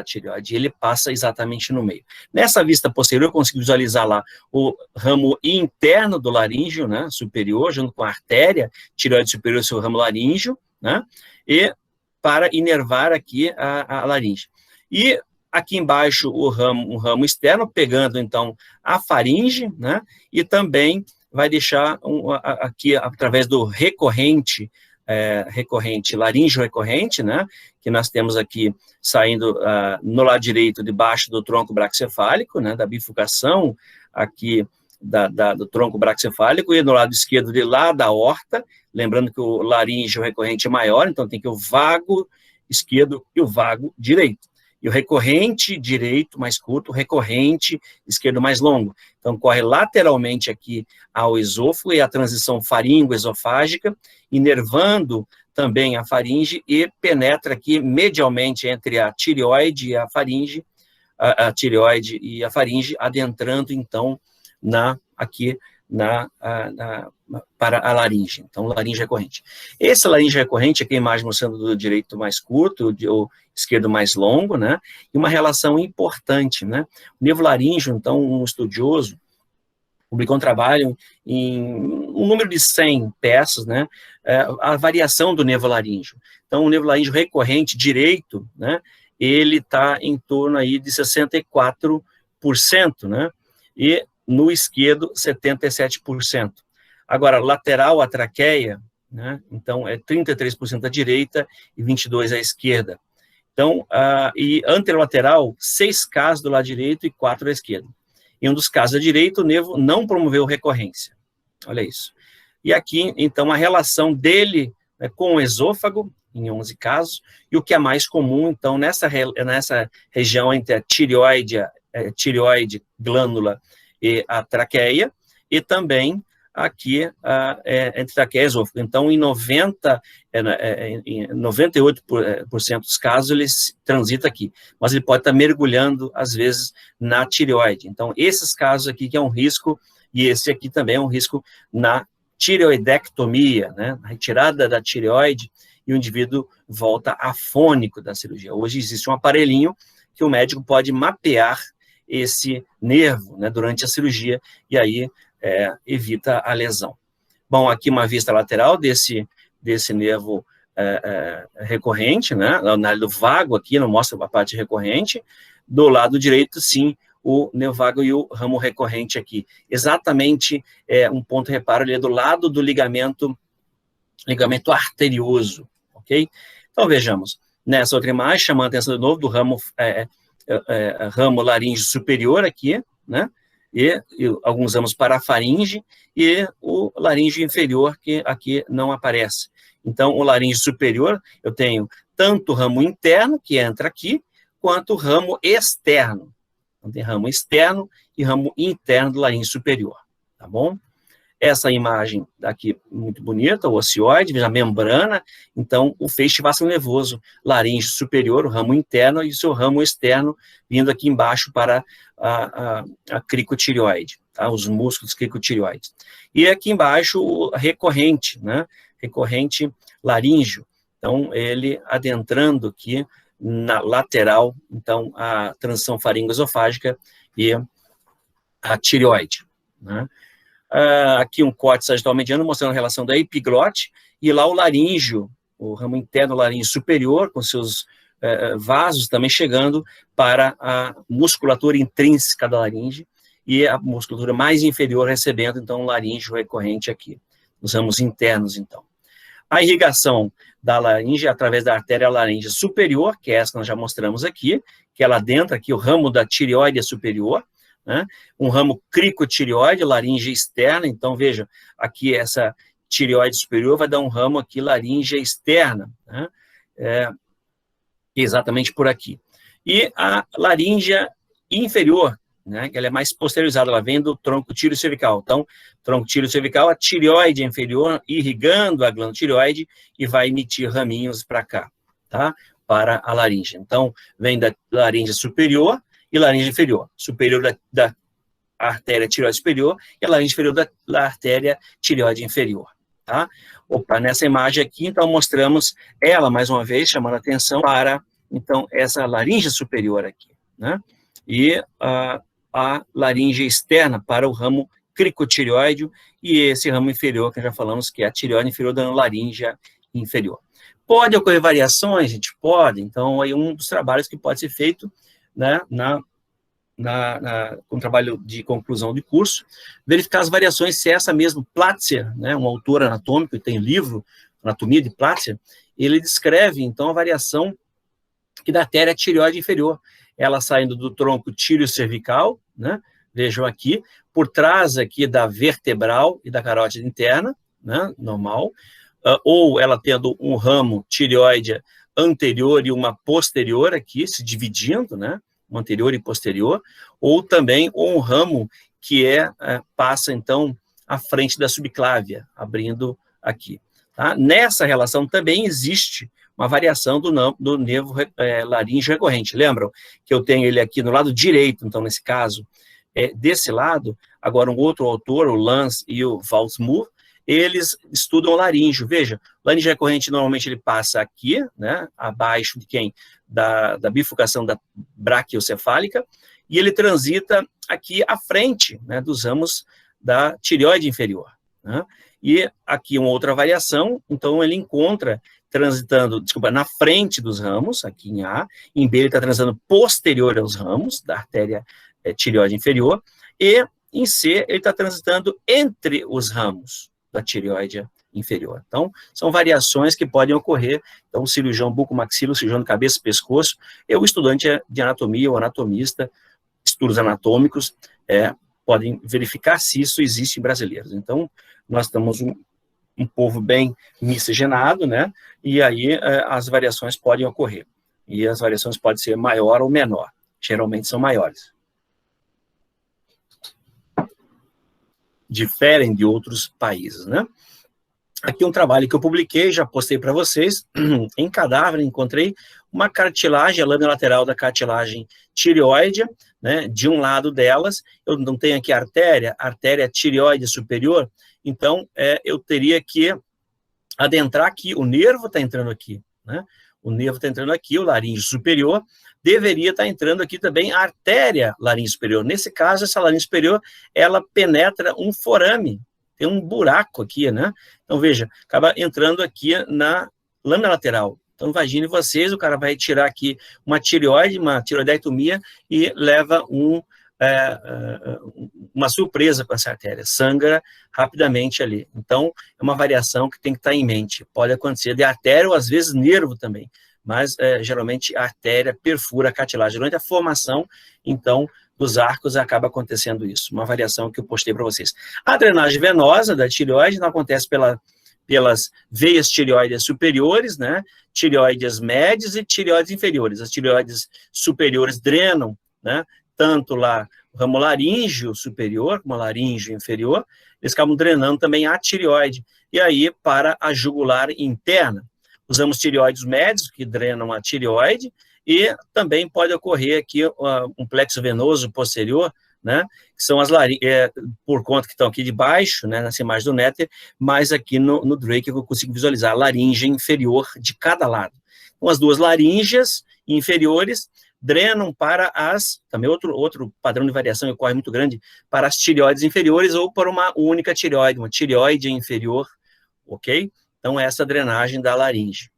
tireoide, ele passa exatamente no meio. Nessa vista posterior, eu consigo visualizar lá o ramo interno do laríngeo, né, superior, junto com a artéria tireoide superior, seu ramo laríngeo, né, e para inervar aqui a laringe. E aqui embaixo um ramo externo, pegando então a faringe, né, e também vai deixar aqui, através do recorrente, laríngeo recorrente, né, que nós temos aqui saindo no lado direito, debaixo do tronco braquicefálico, né, da bifurcação aqui do tronco braquicefálico, e no lado esquerdo de lá da aorta, lembrando que o laríngeo recorrente é maior, então tem que o vago esquerdo e o vago direito. E o recorrente direito mais curto, o recorrente esquerdo mais longo. Então, corre lateralmente aqui ao esôfago e a transição faringo-esofágica, inervando também a faringe e penetra aqui medialmente entre a tireoide e a faringe, a tireoide e a faringe, adentrando, então, para a laringe. Então, laringe recorrente. Esse laringe recorrente, aqui a imagem mostrando do direito mais curto, o esquerdo mais longo, né? E uma relação importante, né? O nervo laríngeo, então, um estudioso publicou um trabalho em um número de 100 peças, né? A variação do nervo laríngeo. Então, o nervo laríngeo recorrente direito, né? Ele está em torno aí de 64%, né? E no esquerdo, 77%. Agora, lateral à traqueia, né? Então, é 33% à direita e 22% à esquerda. Então, e anterolateral, 6 casos do lado direito e 4 à esquerda. Em um dos casos à direita, o nervo não promoveu recorrência. Olha isso. E aqui, então, a relação dele, né, com o esôfago, em 11 casos, e o que é mais comum, então, nessa região entre a tireoide, glândula e a traqueia, e também aqui entre traqueia e esôfago. Então, em 98% dos casos, ele transita aqui, mas ele pode estar mergulhando, às vezes, na tireoide. Então, esses casos aqui que é um risco, e esse aqui também é um risco na tireoidectomia, né, a retirada da tireoide, e o indivíduo volta afônico da cirurgia. Hoje existe um aparelhinho que o médico pode mapear esse nervo, né, durante a cirurgia, e aí evita a lesão. Bom, aqui uma vista lateral desse nervo recorrente, né, na área do vago aqui, não mostra a parte recorrente, do lado direito, sim, o nervo vago e o ramo recorrente aqui. Exatamente um ponto de reparo, ele é do lado do ligamento arterioso, ok? Então, vejamos, nessa outra imagem, chamando a atenção de novo do ramo laríngeo superior aqui, né? E alguns ramos para a faringe, e o laríngeo inferior, que aqui não aparece. Então, o laríngeo superior, eu tenho tanto o ramo interno, que entra aqui, quanto o ramo externo. Então, tem ramo externo e ramo interno do laríngeo superior, tá bom? Essa imagem daqui, muito bonita, o ocioide, veja a membrana, então o feixe vasonervoso, laríngeo superior, o ramo interno, e o seu ramo externo, vindo aqui embaixo para a cricotireoide, tá? Os músculos cricotireoides. E aqui embaixo o recorrente, né? Recorrente laríngeo, então ele adentrando aqui na lateral, então a transição faringo-esofágica e a tireoide, né? Aqui um corte sagital mediano mostrando a relação da epiglote, e lá o laríngeo, o ramo interno laríngeo superior, com seus vasos também chegando para a musculatura intrínseca da laringe, e a musculatura mais inferior recebendo, então, o laríngeo recorrente aqui, os ramos internos, então. A irrigação da laringe através da artéria laringe superior, que é essa que nós já mostramos aqui, que ela adentra aqui o ramo da tireoide superior, né? Um ramo cricotireoide, laringe externa, então veja, aqui essa tireoide superior vai dar um ramo aqui, laringe externa, né? Exatamente por aqui. E a laringe inferior, né, que ela é mais posteriorizada, ela vem do tronco tireocervical. Então, tronco tireocervical, a tireoide inferior irrigando a glândula tireoide e vai emitir raminhos para cá, tá? Para a laringe. Então, vem da laringe superior e laringe inferior. Superior da artéria tireoide superior e a laringe inferior da artéria tireoide inferior, tá? Opa, nessa imagem aqui, então, mostramos ela, mais uma vez, chamando a atenção para, então, essa laringe superior aqui, né? E a laringe externa para o ramo cricotireoide e esse ramo inferior, que já falamos, que é a tireoide inferior da laringe inferior. Pode ocorrer variações, gente? Pode. Então, aí um dos trabalhos que pode ser feito, né, com trabalho de conclusão de curso, verificar as variações, se essa mesmo Platzer, né, um autor anatômico, que tem livro, Anatomia de Platzer, ele descreve, então, a variação que da artéria tireoide inferior, ela saindo do tronco tireocervical, né, vejam aqui, por trás aqui da vertebral e da carótida interna, né, normal, ou ela tendo um ramo tireoide anterior e uma posterior aqui, se dividindo, né? Uma anterior e posterior, ou também um ramo que passa, então, à frente da subclávia, abrindo aqui. Tá? Nessa relação também existe uma variação do nervo laríngeo recorrente. Lembram que eu tenho ele aqui no lado direito, então, nesse caso, desse lado. Agora, um outro autor, o Lance e o Walsmuth, eles estudam o laríngeo. Veja, o laríngeo recorrente, normalmente, ele passa aqui, né, abaixo de quem? Da bifurcação da braquiocefálica, e ele transita aqui à frente, né, dos ramos da tireoide inferior. Né? E aqui uma outra variação, então ele encontra transitando, na frente dos ramos, aqui em A, em B ele está transitando posterior aos ramos da artéria tireoide inferior, e em C ele está transitando entre os ramos da tireoide inferior. Então, são variações que podem ocorrer. Então, o cirurgião bucomaxilo, o cirurgião de cabeça e pescoço, o estudante de anatomia, o anatomista, estudos anatômicos, podem verificar se isso existe em brasileiros. Então, nós estamos um povo bem miscigenado, né? E aí as variações podem ocorrer. E as variações podem ser maior ou menor. Geralmente são maiores. Diferem de outros países, né? Aqui um trabalho que eu publiquei, já postei para vocês, em cadáver, encontrei uma cartilagem, a lâmina lateral da cartilagem tireoide, né, de um lado delas, eu não tenho aqui artéria tireoide superior, então eu teria que adentrar aqui, o nervo está entrando aqui, né, o nervo está entrando aqui, o laríngeo superior, deveria estar entrando aqui também a artéria laríngeo superior. Nesse caso, essa laríngeo superior, ela penetra um forame, tem um buraco aqui, né? Então, veja, acaba entrando aqui na lâmina lateral. Então, imagine vocês, o cara vai tirar aqui uma tireoide, uma tireoidectomia, e leva uma surpresa com essa artéria, sangra rapidamente ali. Então, é uma variação que tem que estar em mente. Pode acontecer de artéria ou, às vezes, nervo também. Mas, geralmente, a artéria perfura a cartilagem. Durante a formação, então, dos arcos, acaba acontecendo isso. Uma variação que eu postei para vocês. A drenagem venosa da tireoide não acontece pelas veias tireoides superiores, né? Tireoides médias e tireoides inferiores. As tireoides superiores drenam, né? Tanto lá o ramo laríngeo superior, como a laríngeo inferior, eles acabam drenando também a tireoide. E aí, para a jugular interna. Usamos tireoides médios, que drenam a tireoide, e também pode ocorrer aqui um plexo venoso posterior, né, que são as por conta que estão aqui de baixo, né, nessa imagem do Netter, mas aqui no Drake eu consigo visualizar a laringe inferior de cada lado. Então, as duas laríngeas inferiores drenam para também outro padrão de variação que ocorre muito grande, para as tireoides inferiores ou para uma única tireoide, uma tireoide inferior, ok? Então, essa drenagem da laringe.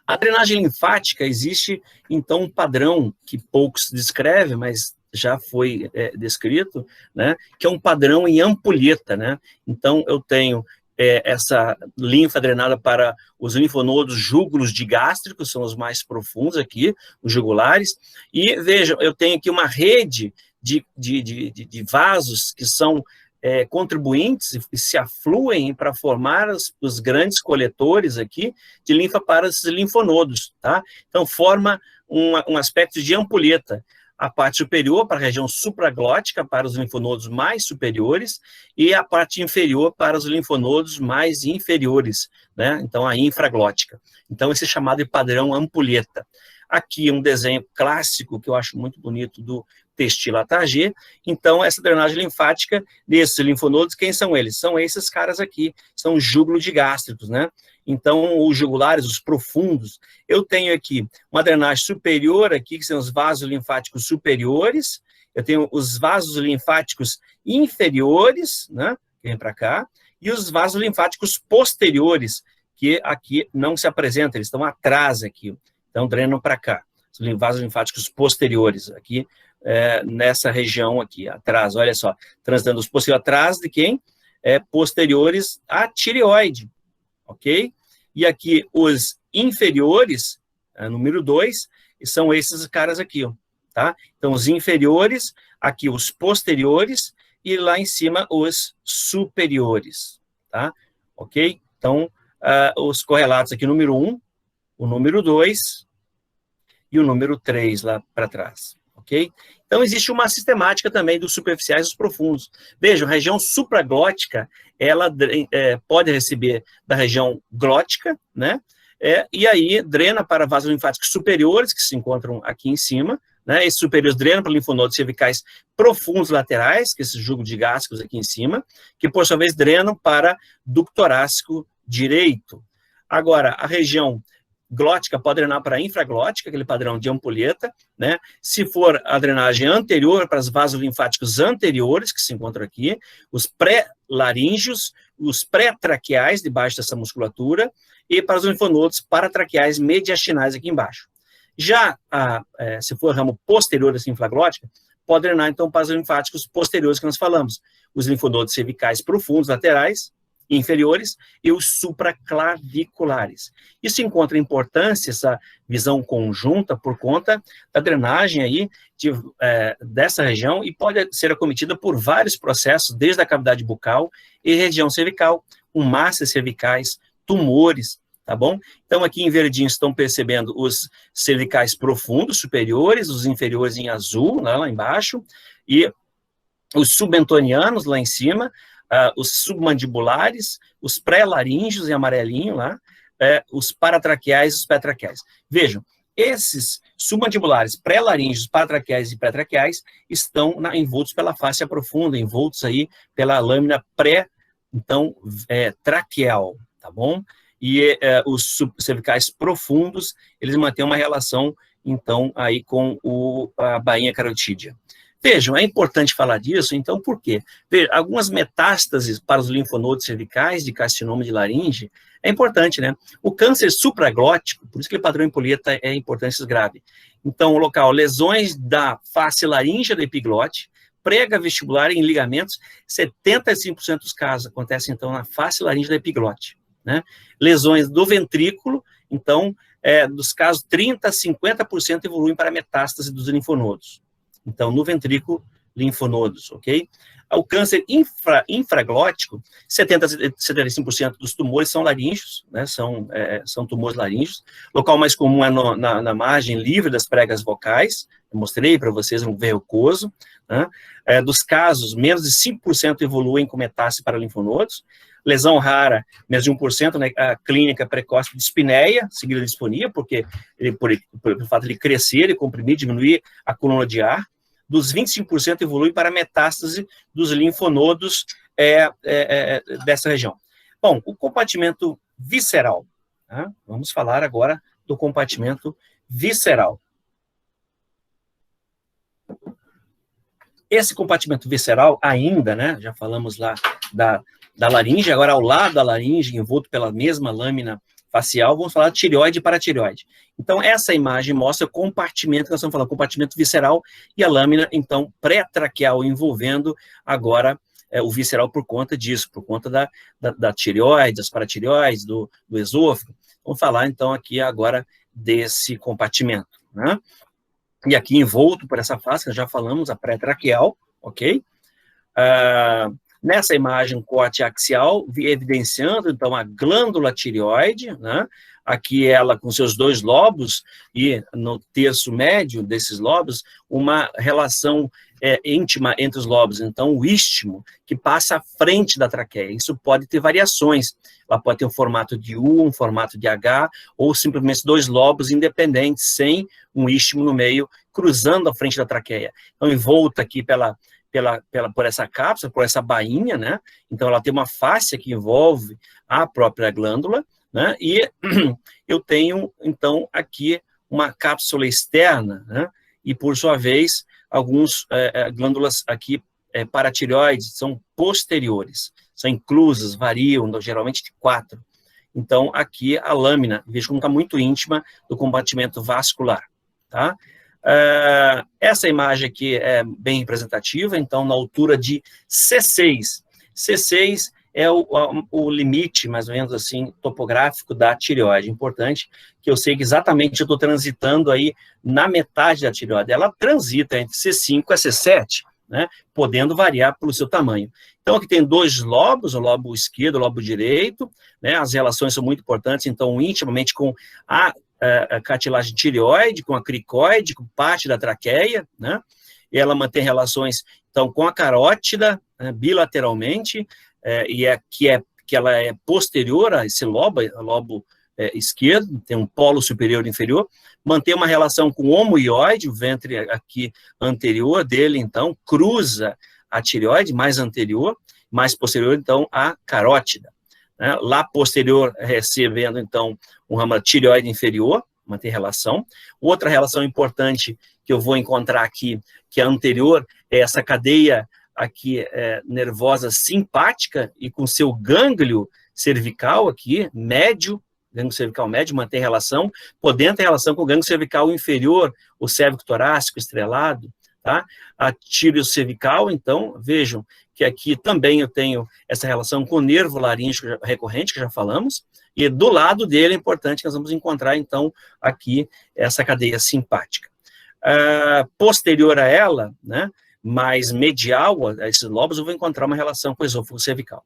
A drenagem linfática, existe, então, um padrão que poucos descrevem, mas já foi descrito, né, que é um padrão em ampulheta, né? Então, eu tenho essa linfa drenada para os linfonodos júgulos digástricos, são os mais profundos aqui, os jugulares, e vejam, eu tenho aqui uma rede de vasos que são contribuintes e se afluem para formar os grandes coletores aqui de linfa para esses linfonodos, tá? Então, forma um aspecto de ampulheta. A parte superior para a região supraglótica, para os linfonodos mais superiores, e a parte inferior para os linfonodos mais inferiores, né? Então, a infraglótica. Então, esse é chamado de padrão ampulheta. Aqui um desenho clássico, que eu acho muito bonito, do Testila Target. Então, essa drenagem linfática desses linfonodos, quem são eles? São esses caras aqui, são júgulo-digástricos, né? Então, os jugulares, os profundos, eu tenho aqui uma drenagem superior aqui, que são os vasos linfáticos superiores, eu tenho os vasos linfáticos inferiores, né, que vem para cá, e os vasos linfáticos posteriores, que aqui não se apresentam, eles estão atrás aqui, então drenam para cá. Os vasos linfáticos posteriores, aqui, nessa região aqui, atrás, olha só, transitando os posteriores atrás de quem? Posteriores à tireoide, ok? E aqui os inferiores, número 2, são esses caras aqui, ó, tá? Então, os inferiores, aqui os posteriores, e lá em cima os superiores, tá? Ok? Então, os correlatos aqui, número 1, o número 2 e o número 3 lá para trás, ok? Então, existe uma sistemática também dos superficiais e dos profundos. Vejam, a região supraglótica, ela pode receber da região glótica, né? E aí drena para vasos linfáticos superiores, que se encontram aqui em cima, né? Esses superiores drenam para linfonodos cervicais profundos laterais, que é esse jugo de gástricos aqui em cima, que por sua vez drenam para ducto torácico direito. Agora, a região glótica pode drenar para a infraglótica, aquele padrão de ampulheta, né? Se for a drenagem anterior para os vasos linfáticos anteriores, que se encontram aqui, os pré-laríngeos, os pré-traqueais, debaixo dessa musculatura, e para os linfonodos paratraqueais mediastinais aqui embaixo. Já, se for ramo posterior dessa infraglótica, pode drenar, então, para os linfáticos posteriores que nós falamos, os linfonodos cervicais profundos, laterais, inferiores, e os supraclaviculares. Isso encontra importância, essa visão conjunta, por conta da drenagem aí dessa região, e pode ser acometida por vários processos, desde a cavidade bucal e região cervical, com massas cervicais, tumores, tá bom? Então, aqui em verdinho estão percebendo os cervicais profundos, superiores, os inferiores em azul, lá embaixo, e os subentonianos lá em cima, os submandibulares, os pré-laríngeos em amarelinho lá, os paratraqueais e os pré-traqueais. Vejam, esses submandibulares, pré-laríngeos, paratraqueais e pré-traqueais estão envoltos pela fáscia profunda, envoltos aí pela lâmina então, traqueal, tá bom? E os cervicais profundos, eles mantêm uma relação, então, aí com a bainha carotídea. Vejam, é importante falar disso, então, por quê? Veja, algumas metástases para os linfonodos cervicais de carcinoma de laringe é importante, né? O câncer supraglótico, por isso que o padrão ampulheta é importância grave. Então, o local, lesões da face laríngea da epiglote, prega vestibular em ligamentos, 75% dos casos acontecem, então, na face laríngea da epiglote, né? Lesões do ventrículo, então, dos casos, 30% a 50% evoluem para metástase dos linfonodos. Então, no ventrículo, linfonodos, ok? O câncer infraglótico, 70% a 75% dos tumores são laríngeos, né? São tumores laríngeos. O local mais comum é na margem livre das pregas vocais, eu mostrei para vocês um verrucoso, né? Dos casos, menos de 5% evoluem com metástase para linfonodos. Lesão rara, menos de 1%, né? A clínica precoce de espineia, seguida de disfonia, porque por fato de ele crescer e comprimir, diminuir a coluna de ar. Dos 25% evolui para metástase dos linfonodos dessa região. Bom, o compartimento visceral. Tá? Vamos falar agora do compartimento visceral. Esse compartimento visceral ainda, né, já falamos lá da laringe, agora ao lado da laringe, envolto pela mesma lâmina facial, vamos falar de tireoide e paratireoide. Então, essa imagem mostra o compartimento, que nós estamos falando, compartimento visceral e a lâmina, então, pré-traqueal, envolvendo agora o visceral por conta disso, por conta da tireoide, das paratireoides, do esôfago. Vamos falar, então, aqui agora desse compartimento, né? E aqui envolto por essa face, que já falamos, a pré-traqueal, ok? Nessa imagem, corte axial, evidenciando, então, a glândula tireoide, né? Aqui ela com seus dois lobos, e no terço médio desses lobos, uma relação íntima entre os lobos, então, o istmo, que passa à frente da traqueia. Isso pode ter variações, ela pode ter um formato de U, um formato de H, ou simplesmente dois lobos independentes, sem um istmo no meio, cruzando a frente da traqueia. Então, envolta aqui por essa cápsula, por essa bainha, né? Então, ela tem uma face que envolve a própria glândula, né? E eu tenho, então, aqui uma cápsula externa, né? E, por sua vez, algumas glândulas aqui paratireoides são posteriores, são inclusas, variam, geralmente de 4. Então, aqui a lâmina, veja como está muito íntima do compartimento vascular, tá? Essa imagem aqui é bem representativa, então, na altura de C6. C6 é o limite, mais ou menos assim, topográfico da tireoide. Importante que eu sei que exatamente eu estou transitando aí na metade da tireoide. Ela transita entre C5 a C7, né, podendo variar pelo seu tamanho. Então, aqui tem dois lobos, o lobo esquerdo e o lobo direito, né, as relações são muito importantes, então, intimamente com a a cartilagem tireoide, com a cricoide, com parte da traqueia, né? E ela mantém relações, então, com a carótida, né, bilateralmente, que ela é posterior a esse lobo, esquerdo, tem um polo superior e inferior, mantém uma relação com o homoioide, o ventre aqui anterior dele, então, cruza a tireoide, mais anterior, mais posterior, então, a carótida. Né? Lá posterior, recebendo, então, um ramo tireoide inferior, mantém relação. Outra relação importante que eu vou encontrar aqui, que é anterior, é essa cadeia aqui nervosa simpática e com seu gânglio cervical aqui, médio, gânglio cervical médio, mantém relação, podendo ter relação com o gânglio cervical inferior, o cérvico torácico estrelado, tá? A tírio cervical, então, vejam que aqui também eu tenho essa relação com o nervo laríngeo recorrente, que já falamos, e do lado dele é importante que nós vamos encontrar, então, aqui essa cadeia simpática. Posterior a ela, né, mais medial a esses lobos, eu vou encontrar uma relação com o esôfago cervical.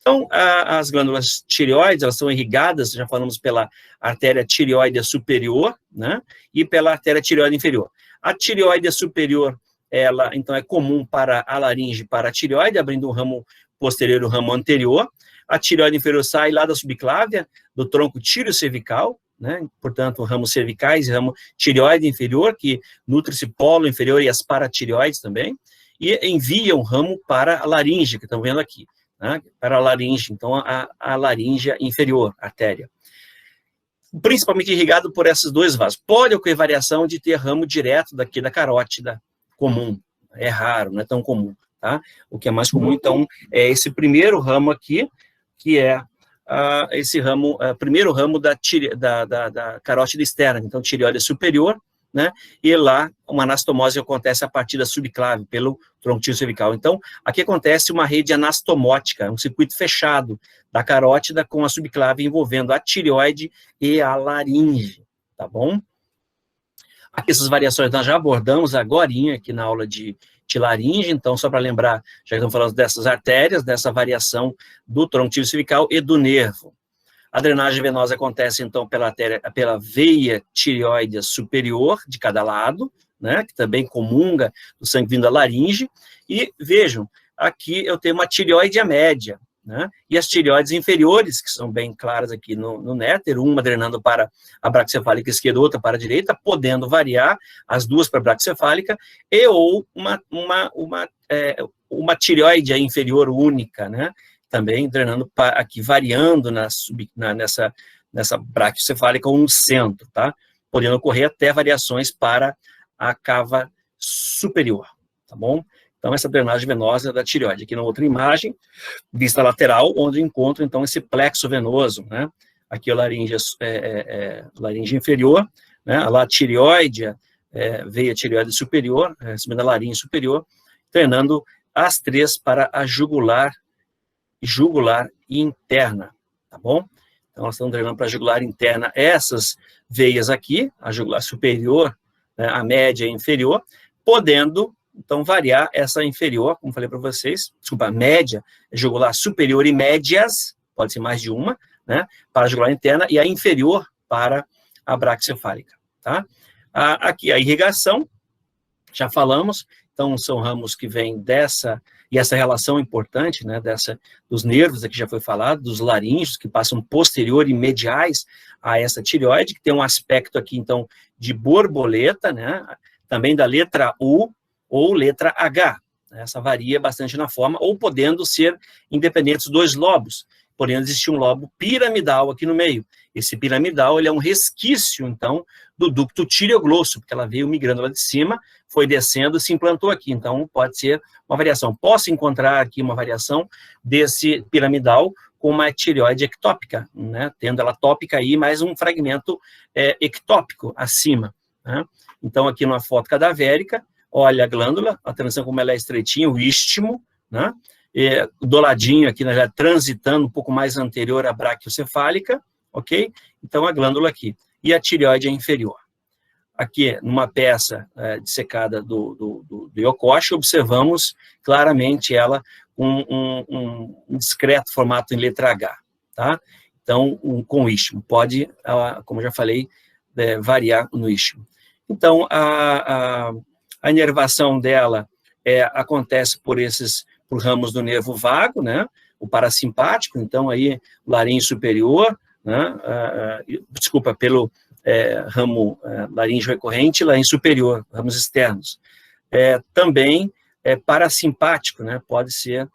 Então, as glândulas tireoides, elas são irrigadas, já falamos, pela artéria tireoide superior, né, e pela artéria tireoide inferior. A tireoide superior, ela, então, é comum para a laringe e para a tireoide, abrindo um ramo posterior e um ramo anterior. A tireoide inferior sai lá da subclávia, do tronco tireocervical, né, portanto, ramos cervicais e ramo tireoide inferior, que nutre esse polo inferior e as paratireoides também, e envia um ramo para a laringe, que estão vendo aqui, né, para a laringe, então, a laringe inferior, artéria. Principalmente irrigado por esses dois vasos. Pode ocorrer variação de ter ramo direto daqui da carótida comum, é raro, não é tão comum, tá? O que é mais comum, então, é esse primeiro ramo aqui, que é esse ramo, primeiro ramo da carótida externa, então, tireoide superior, né, e lá uma anastomose acontece a partir da subclave, pelo tronco tireocervical. Então, aqui acontece uma rede anastomótica, um circuito fechado da carótida com a subclave envolvendo a tireoide e a laringe, tá bom? Aqui essas variações nós já abordamos agorinha aqui na aula de laringe, então só para lembrar, já estamos falando dessas artérias, dessa variação do tronco tireocervical e do nervo. A drenagem venosa acontece, então, pela veia tireoide superior de cada lado, né, que também comunga o sangue vindo da laringe, e vejam, aqui eu tenho uma tireoide média, né, e as tireoides inferiores, que são bem claras aqui no néter, uma drenando para a braquicefálica esquerda, outra para a direita, podendo variar as duas para a braquicefálica, e ou uma tireoide inferior única, né, também drenando aqui, variando nessa braquicefálica ou no centro, tá? Podendo ocorrer até variações para a cava superior, tá bom? Então, essa drenagem venosa da tireoide. Aqui na outra imagem, vista lateral, onde eu encontro, então, esse plexo venoso, né? Aqui a laringe, laringe inferior, né? A tireoide, veia tireoide superior, recebendo a laringe superior, drenando as três para a jugular interna, tá bom? Então, nós estamos drenando para a jugular interna essas veias aqui, a jugular superior, né, a média e a inferior, podendo, então, variar essa inferior, como falei para vocês, desculpa, a média, jugular superior e médias, pode ser mais de uma, né, para a jugular interna, e a inferior para a braquicefálica, tá? Aqui a irrigação, já falamos, então, são ramos que vêm dessa, e essa relação importante, né, dos nervos, aqui já foi falado, dos laríngeos, que passam posterior e mediais a essa tireoide, que tem um aspecto aqui, então, de borboleta, né, também da letra U ou letra H, né, essa varia bastante na forma, ou podendo ser independentes dois lobos, porém, existe um lobo piramidal aqui no meio. Esse piramidal, ele é um resquício, então, do ducto tireoglosso, porque ela veio migrando lá de cima, foi descendo e se implantou aqui. Então, pode ser uma variação. Posso encontrar aqui uma variação desse piramidal com uma tireoide ectópica, né? Tendo ela tópica aí, mais um fragmento ectópico acima, né? Então, aqui numa foto cadavérica, olha a glândula, a transição como ela é estreitinha, o istmo, né? Do ladinho aqui, já transitando um pouco mais anterior à braquiocefálica, ok? Então, a glândula aqui. E a tireoide é inferior. Aqui, numa peça dissecada do Yokoshi, observamos claramente ela com um discreto formato em letra H, tá? Então, com istmo. Pode, como já falei, variar no istmo. Então, a inervação dela acontece por ramos do nervo vago, né? O parasimpático, então aí o laríngeo superior, né? Desculpa, pelo ramo laríngeo recorrente, laríngeo superior, ramos externos. Também parasimpático, né? Pode ser,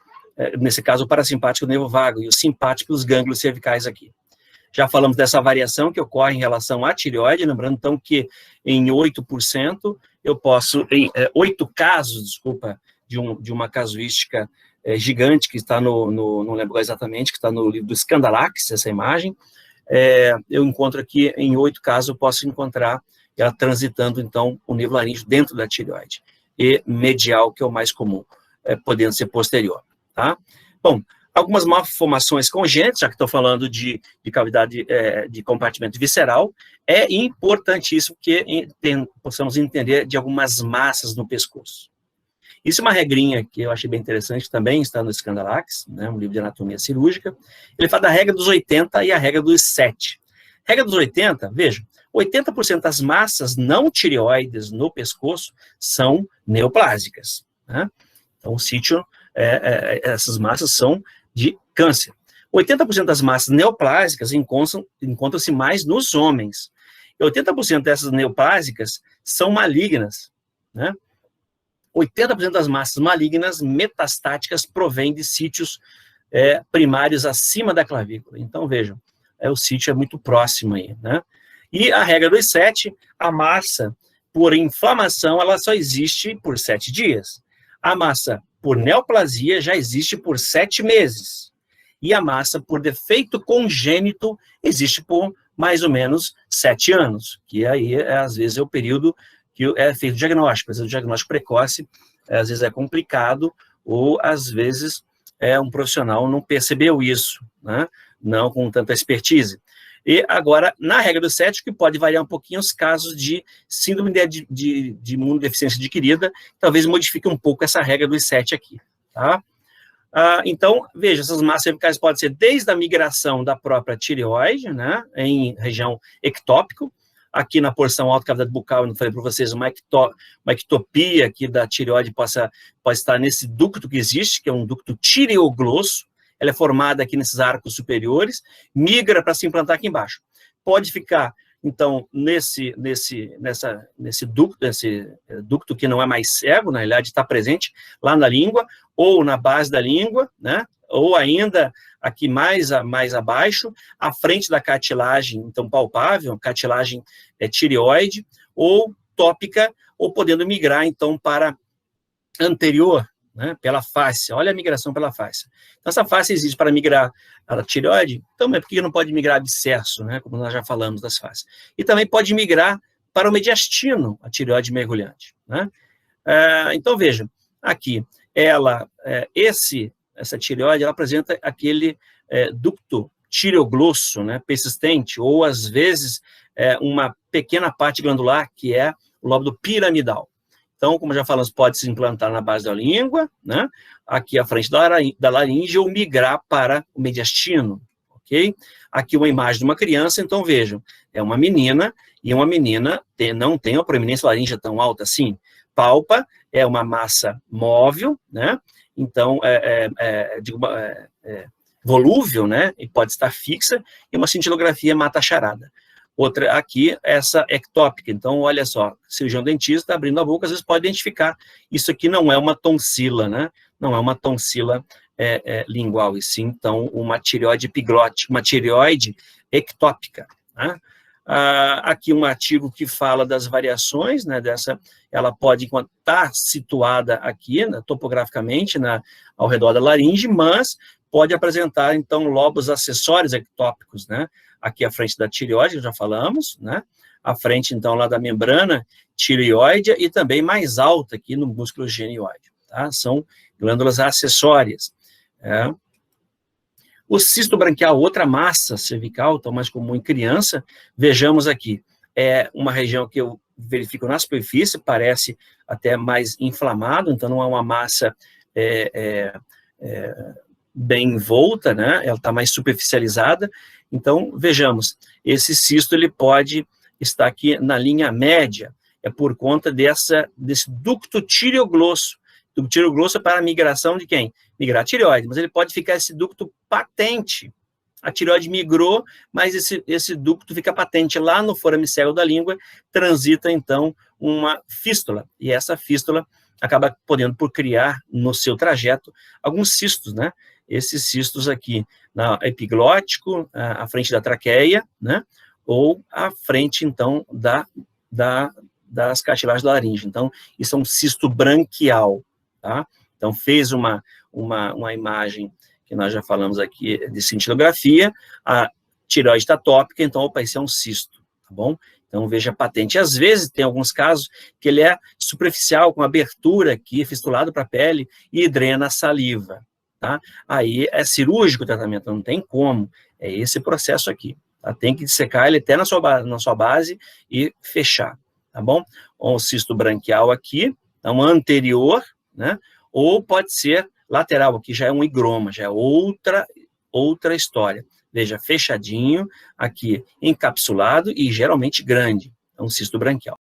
nesse caso, o parasimpático do nervo vago e o simpático os gânglios cervicais aqui. Já falamos dessa variação que ocorre em relação à tireoide, lembrando então que em 8% eu posso, em 8 casos, desculpa, de uma casuística gigante que está não lembro exatamente, que está no livro do Scandalax, essa imagem, eu encontro aqui, em 8 casos, eu posso encontrar ela transitando, então, o nervo laríngeo dentro da tireoide, e medial, que é o mais comum, podendo ser posterior, tá? Bom, algumas malformações congênitas, já que estou falando de cavidade de compartimento visceral, é importantíssimo que possamos entender de algumas massas no pescoço. Isso é uma regrinha que eu achei bem interessante, também está no Scandalax, né, um livro de anatomia cirúrgica. Ele fala da regra dos 80 e a regra dos 7. Regra dos 80, veja, 80% das massas não tireoides no pescoço são neoplásicas, né? Então, o sítio, essas massas são de câncer. 80% das massas neoplásicas encontram-se mais nos homens. E 80% dessas neoplásicas são malignas, né? 80% das massas malignas metastáticas provêm de sítios primários acima da clavícula. Então, vejam, o sítio é muito próximo aí, né? E a regra dos 7, a massa por inflamação, ela só existe por 7 dias. A massa por neoplasia já existe por 7 meses. E a massa por defeito congênito existe por mais ou menos 7 anos, que aí, às vezes, é o período que é feito o diagnóstico. Às vezes, o diagnóstico precoce, às vezes, é complicado, ou, às vezes, um profissional não percebeu isso, né? Não com tanta expertise. E agora, na regra do 7, que pode variar um pouquinho os casos de síndrome de imunodeficiência adquirida, talvez modifique um pouco essa regra dos 7 aqui, tá? Então, veja, essas massas cervicais podem ser desde a migração da própria tireoide, né, em região ectópico, aqui na porção alta cavidade bucal, eu falei para vocês, uma ectopia aqui da tireoide pode estar nesse ducto que existe, que é um ducto tireoglosso. Ela é formada aqui nesses arcos superiores, migra para se implantar aqui embaixo. Pode ficar, então, nesse ducto que não é mais cego, na realidade está presente lá na língua, ou na base da língua, né? Ou ainda aqui mais abaixo, à frente da cartilagem, então, palpável, cartilagem tireoide, ou tópica, ou podendo migrar, então, para anterior, né, pela face. Olha a migração pela face. Então, essa face existe para migrar a tireoide, também porque não pode migrar abscesso, né, como nós já falamos das faces. E também pode migrar para o mediastino, a tireoide mergulhante, né? Então, vejam, aqui, essa tireoide, ela apresenta aquele ducto tireoglosso, né, persistente, ou, às vezes, uma pequena parte glandular, que é o lóbulo piramidal. Então, como já falamos, pode se implantar na base da língua, né? Aqui à frente da laringe, ou migrar para o mediastino, ok? Aqui uma imagem de uma criança, então vejam, é uma menina, e uma menina não tem uma proeminência laríngea tão alta assim. Palpa é uma massa móvel, né? Então, volúvel, né? E pode estar fixa, e uma cintilografia mata a charada. Outra aqui, essa ectópica. Então, olha só, cirurgião dentista abrindo a boca, às vezes pode identificar, isso aqui não é uma tonsila, né? Não é uma tonsila lingual, e sim, então, uma tireoide epiglótica, uma tireoide ectópica, né? Aqui um artigo que fala das variações, né, ela pode estar situada aqui, né, topograficamente, ao redor da laringe, mas pode apresentar, então, lobos acessórios ectópicos, né? Aqui à frente da tireoide, já falamos, né? À frente, então, lá da membrana tireoide e também mais alta aqui no músculo genioide, tá? São glândulas acessórias. O cisto branquial, outra massa cervical, tão mais comum em criança, vejamos aqui, é uma região que eu verifico na superfície, parece até mais inflamado, então não é uma massa bem envolta, né? Ela está mais superficializada. Então, vejamos, esse cisto ele pode está aqui na linha média, é por conta desse ducto tireoglosso. O tireoglosso é para a migração de quem? Migrar a tireoide, mas ele pode ficar esse ducto patente. A tireoide migrou, mas esse ducto fica patente lá no foramicelo da língua, transita, então, uma fístula, e essa fístula acaba podendo por criar no seu trajeto alguns cistos, né? Esses cistos aqui, na epiglótico, à frente da traqueia, né? Ou à frente, então, das cartilagens da laringe. Então, isso é um cisto branquial, tá? Então, fez uma imagem que nós já falamos aqui de cintilografia, a tireoide está tópica, então, opa, isso é um cisto, tá bom? Então, veja patente. Às vezes, tem alguns casos que ele é superficial, com abertura aqui, fistulado para a pele, e drena a saliva, tá? Aí é cirúrgico o tratamento, não tem como. É esse processo aqui, tá? Tem que dissecar ele até na sua base e fechar, tá bom? Um cisto branquial aqui, então anterior, né? Ou pode ser lateral, aqui já é um higroma, já é outra história. Veja, fechadinho, aqui encapsulado e geralmente grande. É um cisto branquial.